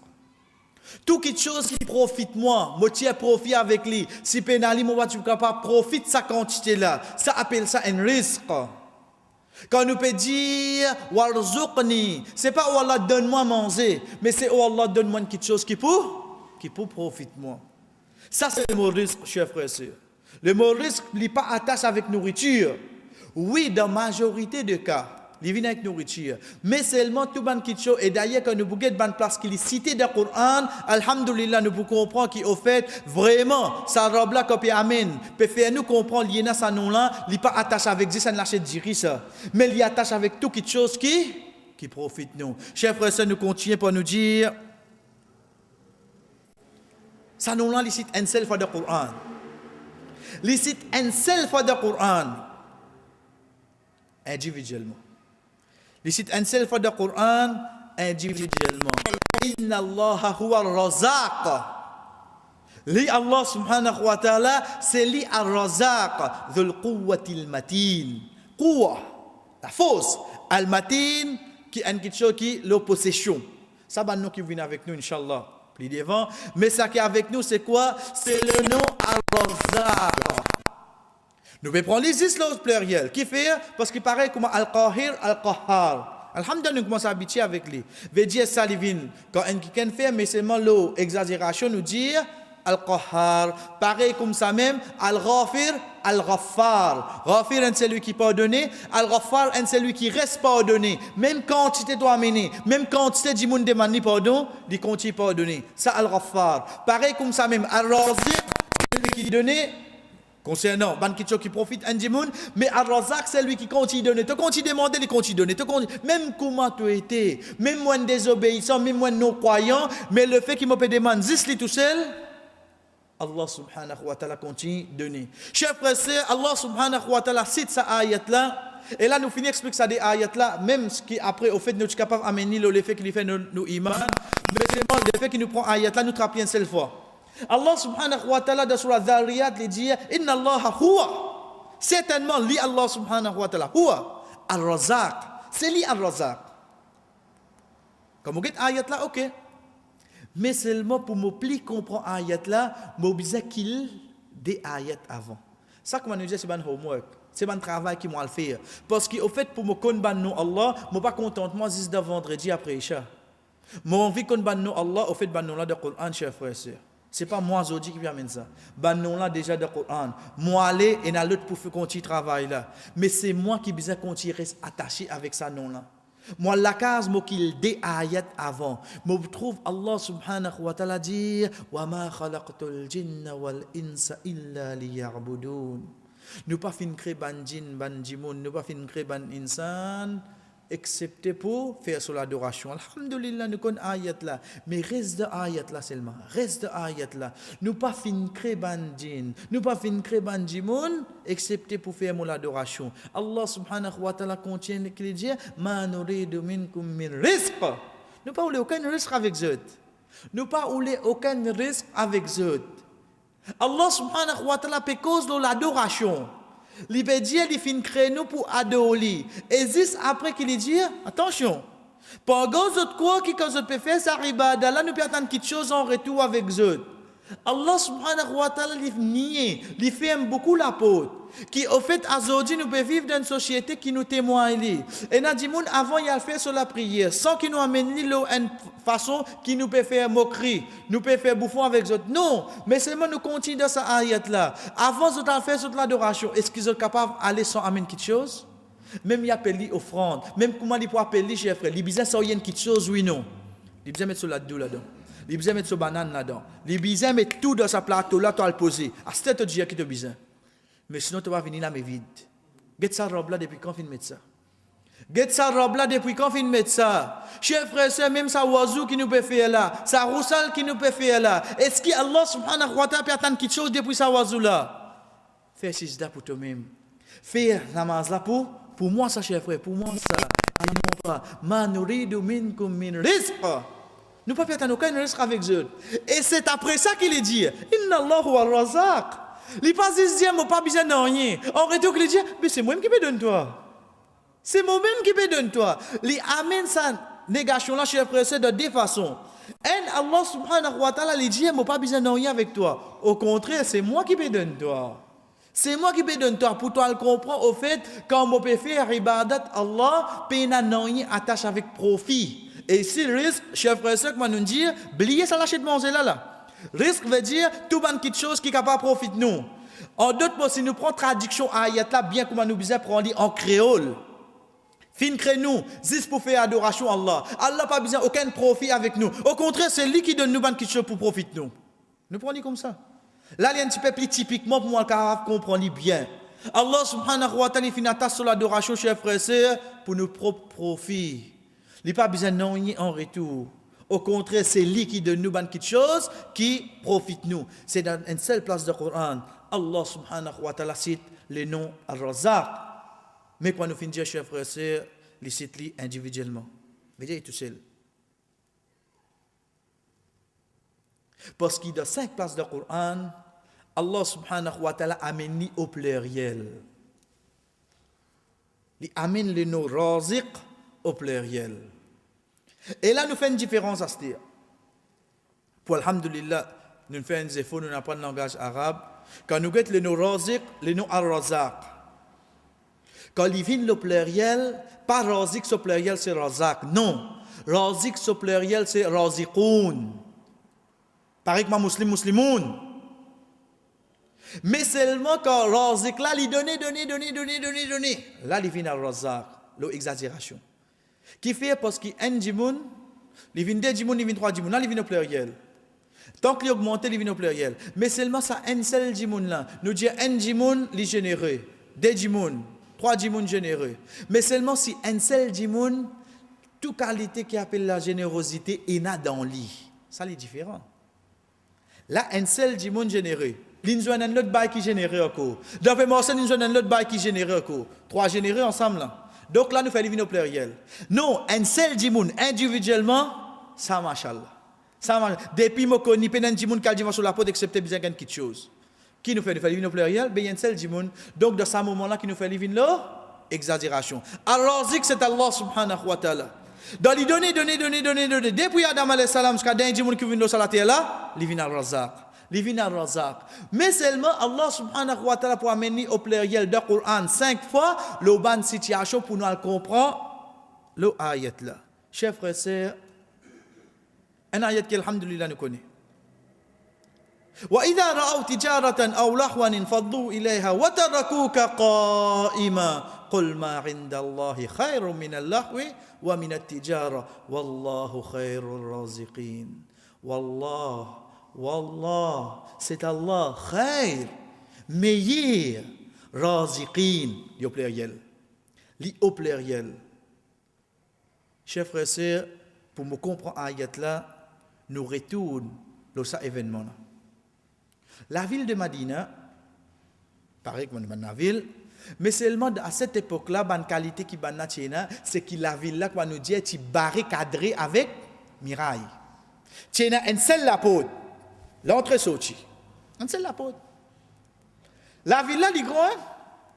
Tout quelque chose qui profite moi, moi tiens profit avec lui. Si pénali moi tu capable profite sa quantité là, ça appelle ça un risque. Quand nous peut dire warzuqni, c'est pas oh Allah donne-moi manger, mais c'est oh Allah donne-moi quelque chose qui pour profite moi. Ça c'est le mot risque, chers frères et sœurs. Le mot risque n'est pas attaché avec nourriture. Oui, dans la majorité des cas, il vient avec nourriture. Mais seulement tout ban kitcho. Et d'ailleurs, quand nous bouguez de ban place qu'il est cité dans le Coran, alhamdulillah, nous pouvons comprendre qu'au fait, vraiment, ça robe là, copie amen. Peut faire nous comprendre, il y a ça nom là, il n'est pas attaché avec ça, ne l'achète diri ça. Mais il y attache avec tout quelque chose qui profite nous. Chers frères et sœurs, nous continuons pour nous dire, ça nom là, il cite un seul fois dans le Coran. Il cite un seul fois dans le Coran. Individuellement. Il cite un seul fois dans le Coran individuellement. Inna Allah huwa ar-razaq. Li Allah subhanahu wa ta'ala, c'est li ar-razaq, dhul quwwati al-matin. Quwwa, la force. Al-matin, qui est quelque chose qui est l'opposition. Ça va nous qui vient avec nous, Inch'Allah. Plus devant. Mais ça qui est avec nous, c'est quoi? C'est le nom ar-razaq. Nous pouvons prendre les islas au pluriel. Qui fait? Parce qu'il paraît comme Al-Qahir, Al-Qahhar. Alhamdulillah, nous commençons à habituer avec lui. Veut dire Salivin. Quand quelqu'un fait, mais seulement l'exagération, nous dit Al-Qahhar. Pareil comme ça même, Al-Ghafir, Al-Ghaffar. Ghafir, c'est celui qui pardonne. Al-Ghaffar, c'est celui qui reste pardonné. Même quand tu dois amener, même quand tu dis monde demande pardon, il continue à pardonner. Ça, Al-Ghaffar. Pareil comme ça même, Al-Raziq, celui qui donne. Concernant ban kitcho qui profite un dimoun, mais Ar-Razaq c'est lui qui continue de donner, te continue de demander, il continue de donner, même comment tu étais, même moins désobéissant, même moins non croyant, mais le fait qu'il me peut demander zisli tout seul, Allah subhanahu wa ta'ala continue de donner. Chers frères et sœurs, Allah subhanahu wa ta'ala cite sa ayat là, et là nous finissons expliquer ça des ayat là, même ce qui après au fait nous sommes capables d'amener le fait qu'il fait nos imans, mais c'est le fait qu'il nous prend ayat là, nous trappons une seule fois. Allah subhanahu wa ta'ala dans surah Dhariyat il dit Inna Allah huwa. Certainement li Allah subhanahu wa ta'ala huwa ar-Razaq. C'est li ar-Razaq. Comme vous dites ayat là, ok. Mais seulement pour me plus comprendre ayat là, je besoin qu'il des ayat avant. Ça comme on nous dit c'est un homework. C'est un travail qui m'a le faire. Parce qu'au fait pour me connaître non Allah, je pas content moi juste de vendredi après Isha. Mon envie connaître non Allah au fait ban non là de Coran chers frères et sœurs. Ce n'est pas moi aujourd'hui qui amène ça. Ben non là déjà dans le Coran. Moi aller et dans l'autre pour faire continuer travail là. Mais c'est moi qui besoin continuer rester attaché avec ça non là. Moi la case moi qu'il des ayat avant. Moi trouve Allah subhanahu wa ta'ala dire wa ma khalaqtul jinna wal insa illa liya'budun. Nous pas fin créer ban jinn ban jimoun, nous pas fin créer ban insan excepté pour faire sur l'adoration. Alhamdulillah, nous connaissons ayat là, mais reste de ayat là seulement, reste de ayat là. Nous pas fin créer bandin, nous pas fin créer bandimoun, excepté pour faire mon adoration. Allah subhanahu wa ta'ala continue de dire, ma nuridu minkum min rizq. Nous pas voulons aucun risque avec eux. Nous pas voulons aucun risque avec eux. Allah subhanahu wa ta'ala peut cause de l'adoration. Il veut dire qu'il fin créer nous pour adorer. Et juste après qu'il dit, attention, pendant que autres quoi qui quand vous peut faire ça ibada là nous peut attendre quelque chose en retour avec eux. Allah subhanahu wa ta'ala il nie, il fait beaucoup la peau. Qui au fait aujourd'hui nous pouvons vivre dans une société qui nous témoigne. Et nous dit avant il a fait sur la prière sans qu'il nous amène une façon qui nous peut faire moquerie, nous peut faire bouffon avec eux. Non, mais seulement nous continuons dans cette ayat là. Avant de faire sur l'adoration, est-ce qu'ils sont capables d'aller sans amener quelque chose? Même il appelle offrande, même comment il peut appeler chef frère, il besoin ça y a quelque chose oui non. Il besoin mettre sur la doux là-dedans. Il besoin mettre sur banane là-dedans. Il besoin mettre tout dans sa plateau là, tu as le poser. À cette heure qui te besoin. Mais sinon, tu vas venir là, mais vide. Get sa robe là depuis quand fin mettre ça? Get sa robe là depuis quand fin mettre ça? Chers frères et sœurs, même sa oiseau qui nous peut faire là, sa roussale qui nous peut faire là. Est-ce que Allah subhanahu wa ta'ala peut attendre quelque chose depuis sa oiseau là? Fais sijda pour toi-même. Fais namaz là pour moi, ça, chers frères, pour moi, ça. Et non pas, ma nuridu minkum min rizq. Nous ne pouvons pas attendre aucun risque avec eux. Et c'est après ça qu'il est dit, Inna Allahu al-Razaq. Les pas se dire, moi pas besoin de rien. En retour, il dit, mais c'est moi-même qui peux donner toi. C'est moi-même qui peux donner toi. Les amène sa négation là, chers frères, c'est de deux façons. Et Allah subhanahu wa ta'ala, il dit, moi pas besoin de rien avec toi. Au contraire, c'est moi qui peux donner toi. C'est moi qui peux donner toi. Pour toi, le comprendre au fait, quand on peut faire ibadat Allah, peut rien attache avec profit. Et si le risque, chers frères et sœurs, nous dire, oubliez ça lâcher de manger là. Risque veut dire tout ban quelque chose qui est capable de profiter de nous. En d'autres mots, si nous prenons traduction ayat là, bien comme nous besoin prendre en créole. Fin crée nous, juste pour faire adoration à Allah. Allah n'a pas besoin aucun profit avec nous. Au contraire, c'est lui qui donne nous ban quelque chose pour profiter de nous. Nous prenons comme ça. Là, il y a un petit peu plus typiquement pour moi capable de comprendre bien. Allah subhanahu wa ta'ala fait une attaque sur l'adoration, chers frères et sœurs, pour nos propres profits. Il n'y a pas besoin de rien en retour. Au contraire, c'est lui qui donne nous quelque chose qui profite nous. C'est dans une seule place du Coran. Allah subhanahu wa ta'ala cite le nom Ar-Razaq. Mais quand nous finissons, chers frères et sœurs, il cite lui individuellement. Mais il est tout seul. Parce qu'il y a 5 places du Coran, Allah subhanahu wa ta'ala amène au pluriel. Il amène le nom Raziq au pluriel. Et là, nous faisons une différence à ce dire. Pour alhamdulillah, nous faisons des efforts, nous apprenons le langage arabe. Quand nous guettons le nom Raziq, le nom Ar-Razaq. Quand il vient le pluriel, pas Raziq au pluriel, c'est Razaq. Non. Raziq au pluriel, c'est Raziqoun. Pareil que ma muslimoun. Mais seulement quand Raziq là, il donne. Là, il vient Ar-Razaq. L'exagération. Qui fait parce qu'il y a un djimoun, il vient 2 djimoun, il vient 3 djimoun, là il vient au pluriel. Tant qu'il augmente, il vient au pluriel. Mais seulement ça, un seul djimoun là. Nous disons un djimoun, il est généreux. 2 djimoun, 3 djimoun généreux. Mais seulement si un seul djimoun, toute qualité qui appelle la générosité, il y a dans lui. Ça c'est différent. Là, un seul djimoun généreux. Il y a un autre bail qui est généreux encore. D'après moi, il y a un autre bail qui est généreux encore. 3 généreux ensemble là. Donc là, nous faisons le pluriel. Non, un seul djimoun, individuellement, ça machallah. Ça machallah. Depuis que je connais un djimoun qui a dit sur la peau d'accepter besoin de quelque chose. Qui nous fait le pluriel? Ben, il y a un seul djimoun. Donc, dans ce moment-là, qui nous fait l'exagération. Alors, c'est Allah subhanahu wa ta'ala. Dans les données. Depuis Adam alayhi salam, jusqu'à un djimoun qui vient sur la terre là, il vient al-Razaq. Mais seulement Allah subhanahu wa ta'ala pour amener au pluriel du Coran 5 fois le ban situation pour nous comprendre le ayat là. Chers frères et sœurs, un ayat qui alhamdulillah nous connaît. وإذا رأوا تجارة أو لهوا انفضوا إليها وتركوك قائما قل ما عند الله خير من اللهو ومن التجارة والله خير الرازقين Wallah, c'est Allah, khair, meilleur, raziqin, au pluriel. Li au pluriel. Chers frères et sœurs, pour me comprendre ayat là, nous retournons dans cet événement là. La ville de Madina, pareil comme la ville, mais seulement à cette époque-là, la qualité qui est c'est que la ville là, nous dit, est barricadée avec muraille. Tu as une seule la porte, l'entrée sortie. Une seule la porte. La ville là,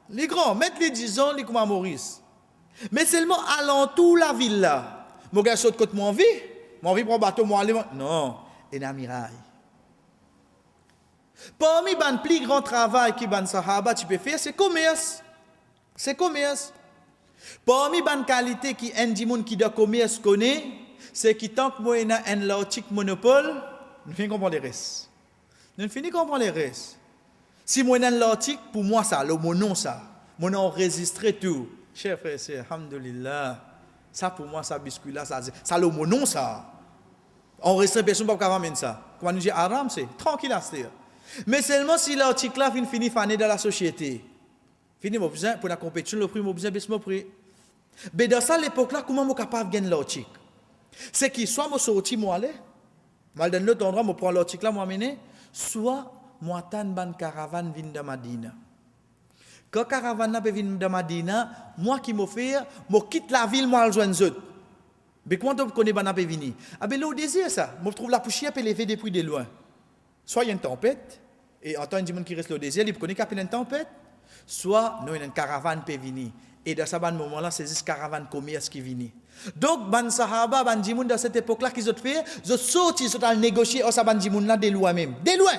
les grands, mettre les 10 ans, les comme à Maurice. Mais seulement alentour la ville là. Mon gars saute côté mon vie pour bateau, moi aller. Non, et la muraille. Parmi les plus grands travail qui ban sahaba tu peux faire, c'est commerce. C'est commerce. Parmi les qualités qui un monde qui doit commerce connaît, c'est qui tant que moi a un logique monopole, nous finissons comprendre les restes. Nous finissons comprendre les restes. Si moi a un logique, pour moi ça, le mon nom ça, mon nom enregistré tout. Chers frères et sœurs, alhamdulillah, ça pour moi ça biscuit là, ça le mon nom ça. Enregistré personne pas capable de ça. Quand nous dit haram c'est tranquille à dire. Mais seulement si l'article là finit fané dans la société. Fini mon besoin pour la compétition, le prix mon besoin baisse mon prix. Mais dans ça l'époque là comment moi capable gagner l'article? C'est qui soit moi sorti moi aller, mal dans l'autre endroit moi prend l'article là moi mener, soit moi tan ban caravane vient de Madina. Quand caravane là vient de Madina, moi qui m'offre, moi quitte la ville moi rejoindre eux. Mais comment on connaît ban pas venir? Ah ben le désir ça, moi trouve la poussière peut lever depuis de loin. Soit il y a une tempête, et en tant que monde qui reste au désert, il connaît qu'il y a une tempête, soit nous, il y a une caravane qui vient. Et dans ce moment-là, c'est juste caravane commerce qui vient. Donc, ban sahaba, ban djimoun dans cette époque-là, qu'ils ont fait, ils ont sorti, ils ont négocié, oh, ça ban djimoun là, de loin même. De loin.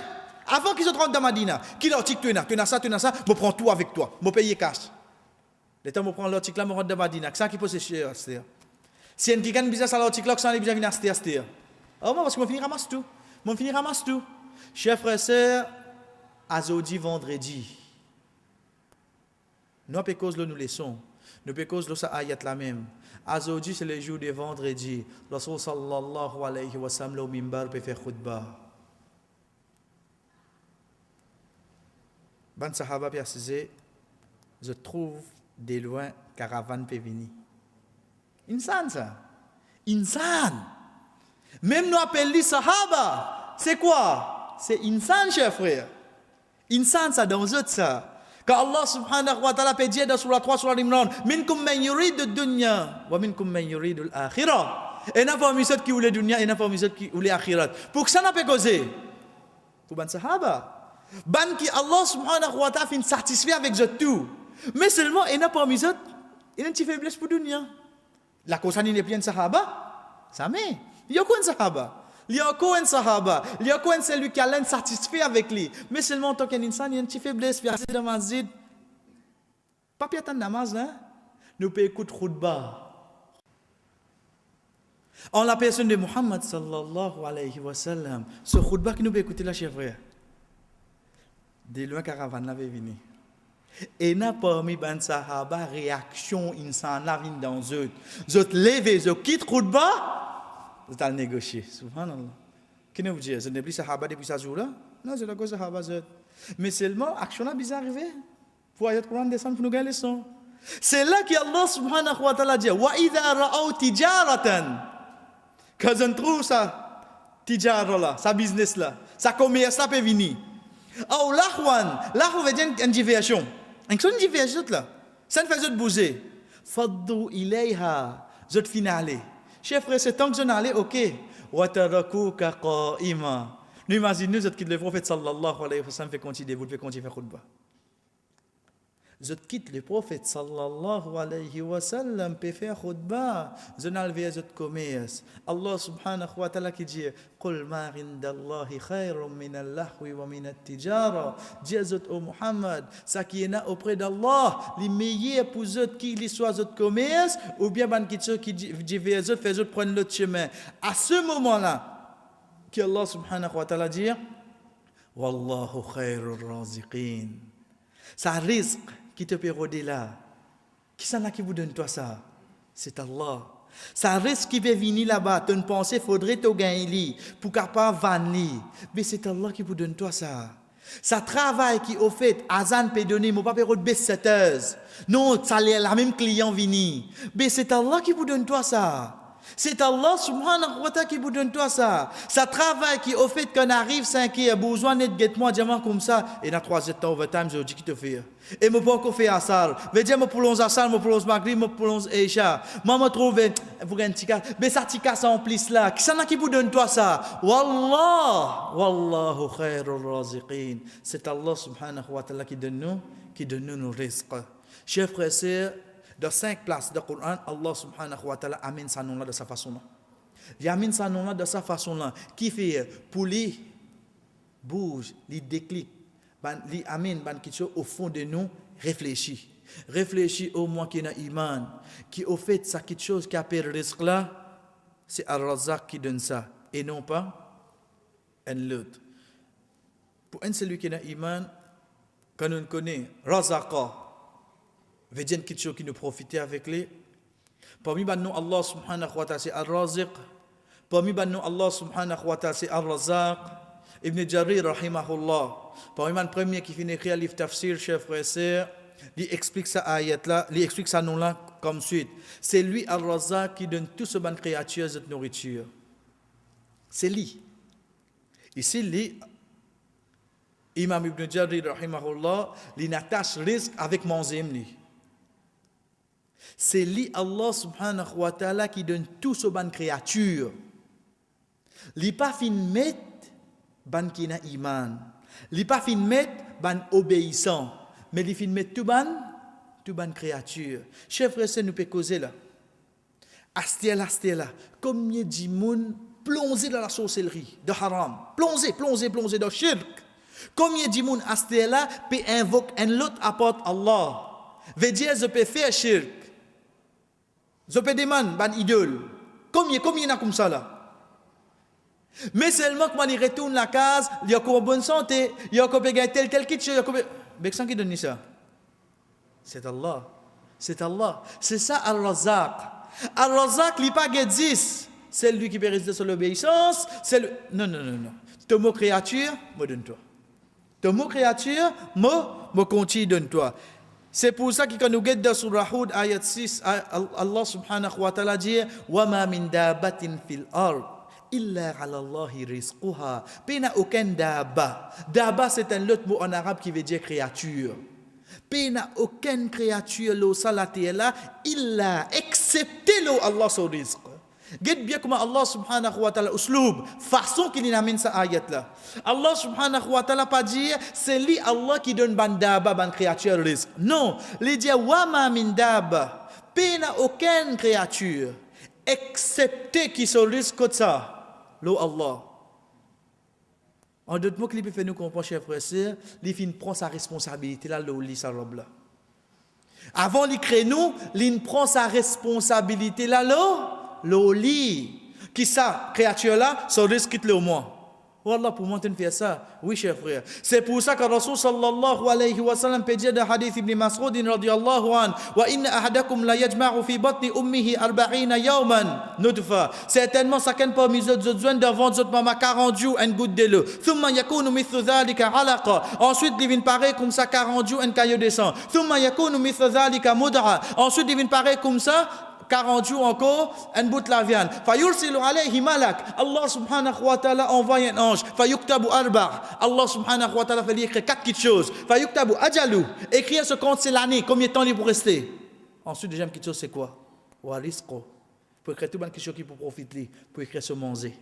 Avant qu'ils rentrent dans Madina. Qui l'article, tu as ça, je prends tout avec toi. Je paye cash. Le temps où je prends l'article là, je rentre dans Madina. Ça qui pose cher, c'est. Si un qui gagne business à l'article là, ça vient acheter. Oh, parce que je finis ramasse tout. Je finis ramasse tout. Chers frères et sœurs, azodi vendredi. Nous pe cause nous leçons. Nous pe cause ça ayat la même. Azodi c'est le jour de vendredi. Rasul sallallahu alayhi wa sallam le minbar peut faire khutbah. Ban sahaba persisé, je trouve de loin caravane peut venir. Insan ça. Insan. Même nous appelons sahaba. C'est quoi? C'est insan, chers frères. Insan, ça dans eux, ça. Quand Allah subhanahu wa ta'ala peut dire dans Surah 3, Surah Imran, minkum man yurid ad-dunya, wa minkum man yurid al-akhirah. Et n'a pas mis ceux qui voulaient dunya, et n'a pas mis ceux qui voulaient akhirat. Pour que ça n'a pas causé. Pour ban sahaba. Ban qui Allah subhanahu wa ta'ala fin satisfait avec eux tout. Mais seulement, et n'a pas mis ceux, il y a une petite faiblesse pour dunya. La cause n'est plus un sahaba. Ça met. Il y a quoi un sahaba? Il y a encore un sahaba, il y a encore un celui qui a l'insatisfait avec lui. Mais seulement en tant qu'un insan, il y a une petite faiblesse, verset dans ma zid. Pas bien attendre namaz, hein? Nous pouvons écouter khutbah. En la personne de Muhammad sallallahu alayhi wa sallam, ce khutbah que nous pouvons écouter là, chers frères. De loin, caravane l'avait venu. Et n'a pas mis ban sahaba réaction insan la vin dans eux. Zot levé, zot quitte khutbah. Vous allez négocier. Subhanallah. Qui ne vous dit, ce n'est plus sahaba depuis ce jour-là? Non, c'est la cause sahaba. Mais seulement, action là, bizarre arrivé. Pour ayat Coran descendre pour nous gagner les sons. C'est là qu'Allah subhanahu wa ta'ala dit, wa idha ra'aw tijaratan. Quand on trouve ça, tijara là, sa business là, sa commerce là peut venir. Ou lahwan, lahwan veut dire une diversion. Une diversion là. Ça ne fait pas bouger. Faddu ilayha, zot finale. Chers frères, c'est tant que je n'allais, ok. Watarakuka qa'ima. Nous imaginons que le prophète sallallahu alayhi wa sallam fait continuer, vous devez continuer à faire khutbah. Je quitte le prophète sallallahu alayhi wa sallam peut faire khutbah. Je n'alvais pas commerce. Allah subhanahu wa ta'ala qui dit Qul ma indallahi khayrun min al-lahwi wa min at-tijara. Dis au Muhammad, ça qui est là auprès d'Allah, les meilleurs pour eux qui les soit autres commerce ou bien ban qui dit vers eux fait eux prendre l'autre chemin. À ce moment-là, que Allah subhanahu wa ta'ala dit Wallahu khayrur raziqin. Ça risque qui te peut rôder là. Qui c'est là qui vous donne toi ça? C'est Allah. Ça risque qui peut venir là-bas. Tu ne pensais faudrait te gagner pour capable vanner. Mais c'est Allah qui vous donne toi ça. Ça travail qui au fait Azan peut donner, mon papa peut baisser 7 heures. Non, ça la même client venir. Mais c'est Allah qui vous donne toi ça. C'est Allah subhanahu wa ta'ala qui vous donne toi ça. Ça travaille qui au fait qu'on arrive 5 heures, besoin de guette-moi diamant comme ça, et dans 3 heures overtime, je dis qui te fait. Et je peux pas faire asal. Je dire, je prolonge asal, je prolonge maghrib, je prolonge isha. Moi, je trouve, vous avez un petit cas, mais ça tika ça en plus là. Qui ça qui vous donne toi ça? Wallahu khairul raziqin. C'est Allah subhanahu wa ta'ala qui donne nous nos risques. Chers frères et sœurs, dans 5 places du Coran, Allah subhanahu wa ta'ala amène sa nom là de sa façon-là. Il amène sa nom là de sa façon-là. Qui fait pour lui, bouge, lui déclic, lui amène quelque chose au fond de nous, réfléchis. Réfléchis au moins qui a iman, qui au fait ça quelque chose qui appelle le risque là, c'est Al-Razak qui donne ça, et non pas un autre. Pour un celui qui a iman, quand on connaît Razaka, veut dire quelque chose qui nous profite avec lui. Parmi nous, Allah subhanahu wa ta'ala c'est Al-Raziq. Parmi nous, Allah subhanahu wa ta'ala c'est Al-Razaq. Ibn Jarir rahimahullah. Parmi le premier qui finit écrire le livre tafsir, chers frères et sœurs, il explique ça ayat là, il explique ça nom là comme suite. C'est lui Al-Razaq qui donne tout ce ban créature de nourriture. C'est lui. Ici, lui, Imam Ibn Jarir rahimahullah, il attache risque avec Manzim. C'est lui, Allah subhanahu wa ta'ala, qui donne tout ce ban créature. Il pas fin mettre ban qui n'a iman. Il pas fin mettre ban obéissant. Mais il fin mettre tout ban créature. Chers frères, nous peut causer là. Astia là. Combien de monde plongé dans la sorcellerie, de haram. Plongé dans le shirk. Combien de monde astia là peut invoquer un autre apporte Allah. Veut dire, je peux faire shirk. Je peux demander ban idole. Combien il y en a comme ça là? Mais seulement quand il retourne la case, il y a une bonne santé, il y a tel quelque chose, mais qui donne ça? C'est Allah. C'est ça Al-Razaq. Al-Razaq, il n'y a pas de 10. C'est lui qui peut résister sur l'obéissance. Non. Ton mot créature, me donne-toi. Ton mot créature, me continue, donne-toi. C'est pour ça que quand nous guettons dans Surah Hud, ayat 6, Allah subhanahu wa ta'ala dit wa ma min dabatin fil ard illa ala Allahi rizquha. Pena aucun daba. Daba c'est un autre mot en arabe qui veut dire créature. Pena aucune créature lo salati là illa excepté lo Allah son rizq. Guette bien comment Allah subhanahu wa ta'ala uslub, façon qu'il amène sa ayat là. Allah subhanahu wa ta'ala pas dire c'est lui Allah qui donne ban daba ban créature risque. Non, il dit wa ma min daba, pena aucune créature excepté qui son risque comme ça. Lo Allah. En d'autres mots, qu'il peut faire nous comprendre, chers frères et sœurs, il prend sa responsabilité là, lo li sa robe là. Avant il crée nous, il prend sa responsabilité là, l'oli, qui ça, créature là, ça risque quitte le au moins. Wallah, pour moi, tu fais ça. Oui, cher frère. C'est pour ça que Rasul sallallahu alayhi wa sallam peut dire dans le hadith Ibn Mas'ud radiyallahu an, wa inna ahadakum la yajma'u fi batni ummihi 40 yawman nutfa. Certainement, chacun parmi eux besoin devant votre maman 40 jours une goutte de l'eau. Thumma yakunu mithlu dhalika alaqa. Ensuite, il vient pareil comme ça 40 jours un caillou de sang. Thumma yakunu mithlu dhalika mud'a. Ensuite, il vient pareil comme ça 40 jours encore, un bout de la viande. Fayursilu alayhi malak. Allah subhanahu wa ta'ala envoie un ange. Fayuktabu arba'. Allah subhanahu wa ta'ala fait écrire 4 petites choses. Fayuktabu ajalu. Écrire ce compte, c'est l'année. Combien de temps il pour rester? Ensuite, deuxième petite chose, c'est quoi? Warisqo. Pour écrire tout le monde quelque chose qui peut profiter, pour écrire ce manger.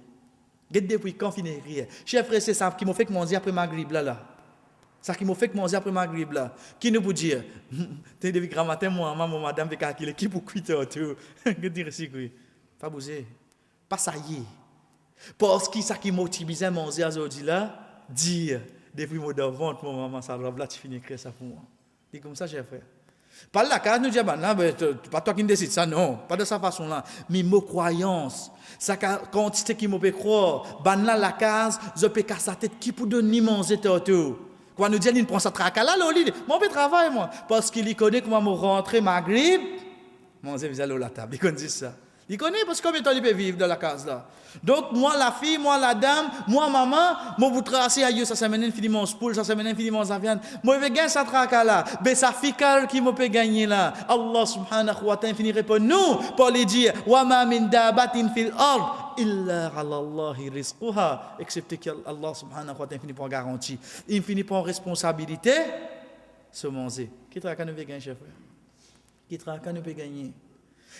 Guette depuis quand finir écrire. Chers frères, c'est ça qui m'a fait que manger après Maghrib là. Ça qui m'a fait manger après Maghrib là. Qui nous peut dire? Tu depuis grand matin, moi, maman, madame, avec calculer qui pour quitter tout. Que dire ici, oui. Pas bouger. Pas ça y est. Parce que ça qui motive à manger aujourd'hui là, dire, depuis mon devant, mon maman, ça robe là, tu finis d'écrire ça pour moi. C'est comme ça, cher frère. Pas la case, nous disons, pas toi qui décide ça, non. Pas de cette façon-là. Mais mes croyances, ça quantité qui me peut croire, ban là la case, je peux casser sa tête, qui peut donner manger tout. Quand nous disons, il prend sa traque là, moi, je travaille, moi. Parce qu'il connaît comment me rentrer Maghrib, manger vis-à-vis la table. Il connaît ça. Il connaît parce que combien de temps il peut vivre dans la case là. Donc, moi la fille, moi la dame, moi maman, moi vous tracez à Dieu, ça c'est maintenant fini mon spoul, ça c'est maintenant fini mon avian. Moi je vais gagner ça traka là. Mais ça fical qui me peut gagner là. Allah subhanahu wa ta'ala finit répondre nous pour lui dire wa ma min dabatin fil ard illa ala Allahi rizquha, excepté qu'Allah subhanahu wa ta'ala finit pour garantie. Il finit pour responsabilité se manger. Qui traka nous peut gagner chef frère? Qui traka nous peut gagner?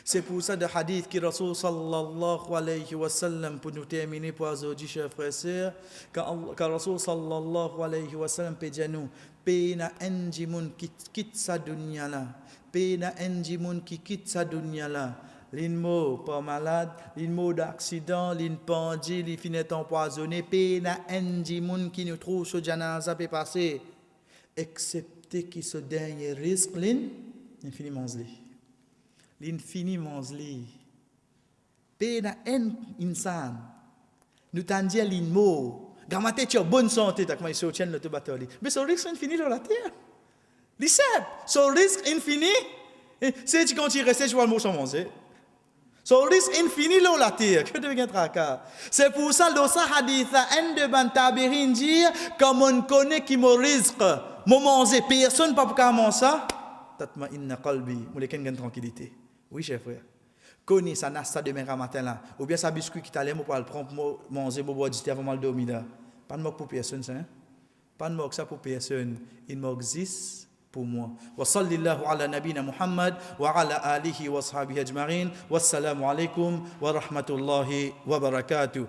C'est pour ça de hadith qui Rasul sallallahu alayhi wa sallam, pour nous terminer pour aujourd'hui, chers frères et sœurs, quand Rasul sallallahu alayhi wa sallam peut dire nous, pena enji moun qui quitte sa dunya là, pena enji moun qui quitte sa dunya là, l'inmo pas malade, l'inmo d'accident, l'inpendi, l'in finit empoisonné, pena enji moun qui nous trouve sur janaza peut passer, excepté qui ce dernier risque, l'in finit manger. L'infiniment li. Pena en insan. Nous t'en dit l'inmo. Gamate tu as bonne santé, t'as comment il se tient le te battre. Mais ce risque infini dans la terre. L'isseb. Ce risque infini. C'est tu quand tu restes, je vois le mot sans manger. Ce risque infini dans la terre. Que devient tracas. C'est pour ça, dans ce hadith, un de bantabirin dire, comme on connaît qui me risque, me manger, personne pas pour commencer ça. Tatma inna qalbi. Moi, les gagne tranquillité. Oui, chef frère. Connais ça nasta demain matin là. Ou bien ça biscuit qui t'allait pour le prendre pour manger pour boire du thé avant mal dormir là. Pas de moque pour personne ça. Pas de moque ça pour personne. Il m'existe pour moi. Wa sallallahu ala nabina Muhammad wa ala alihi wa sahbihi ajma'in. Wassalamu alaikum wa rahmatullahi wa barakatuh.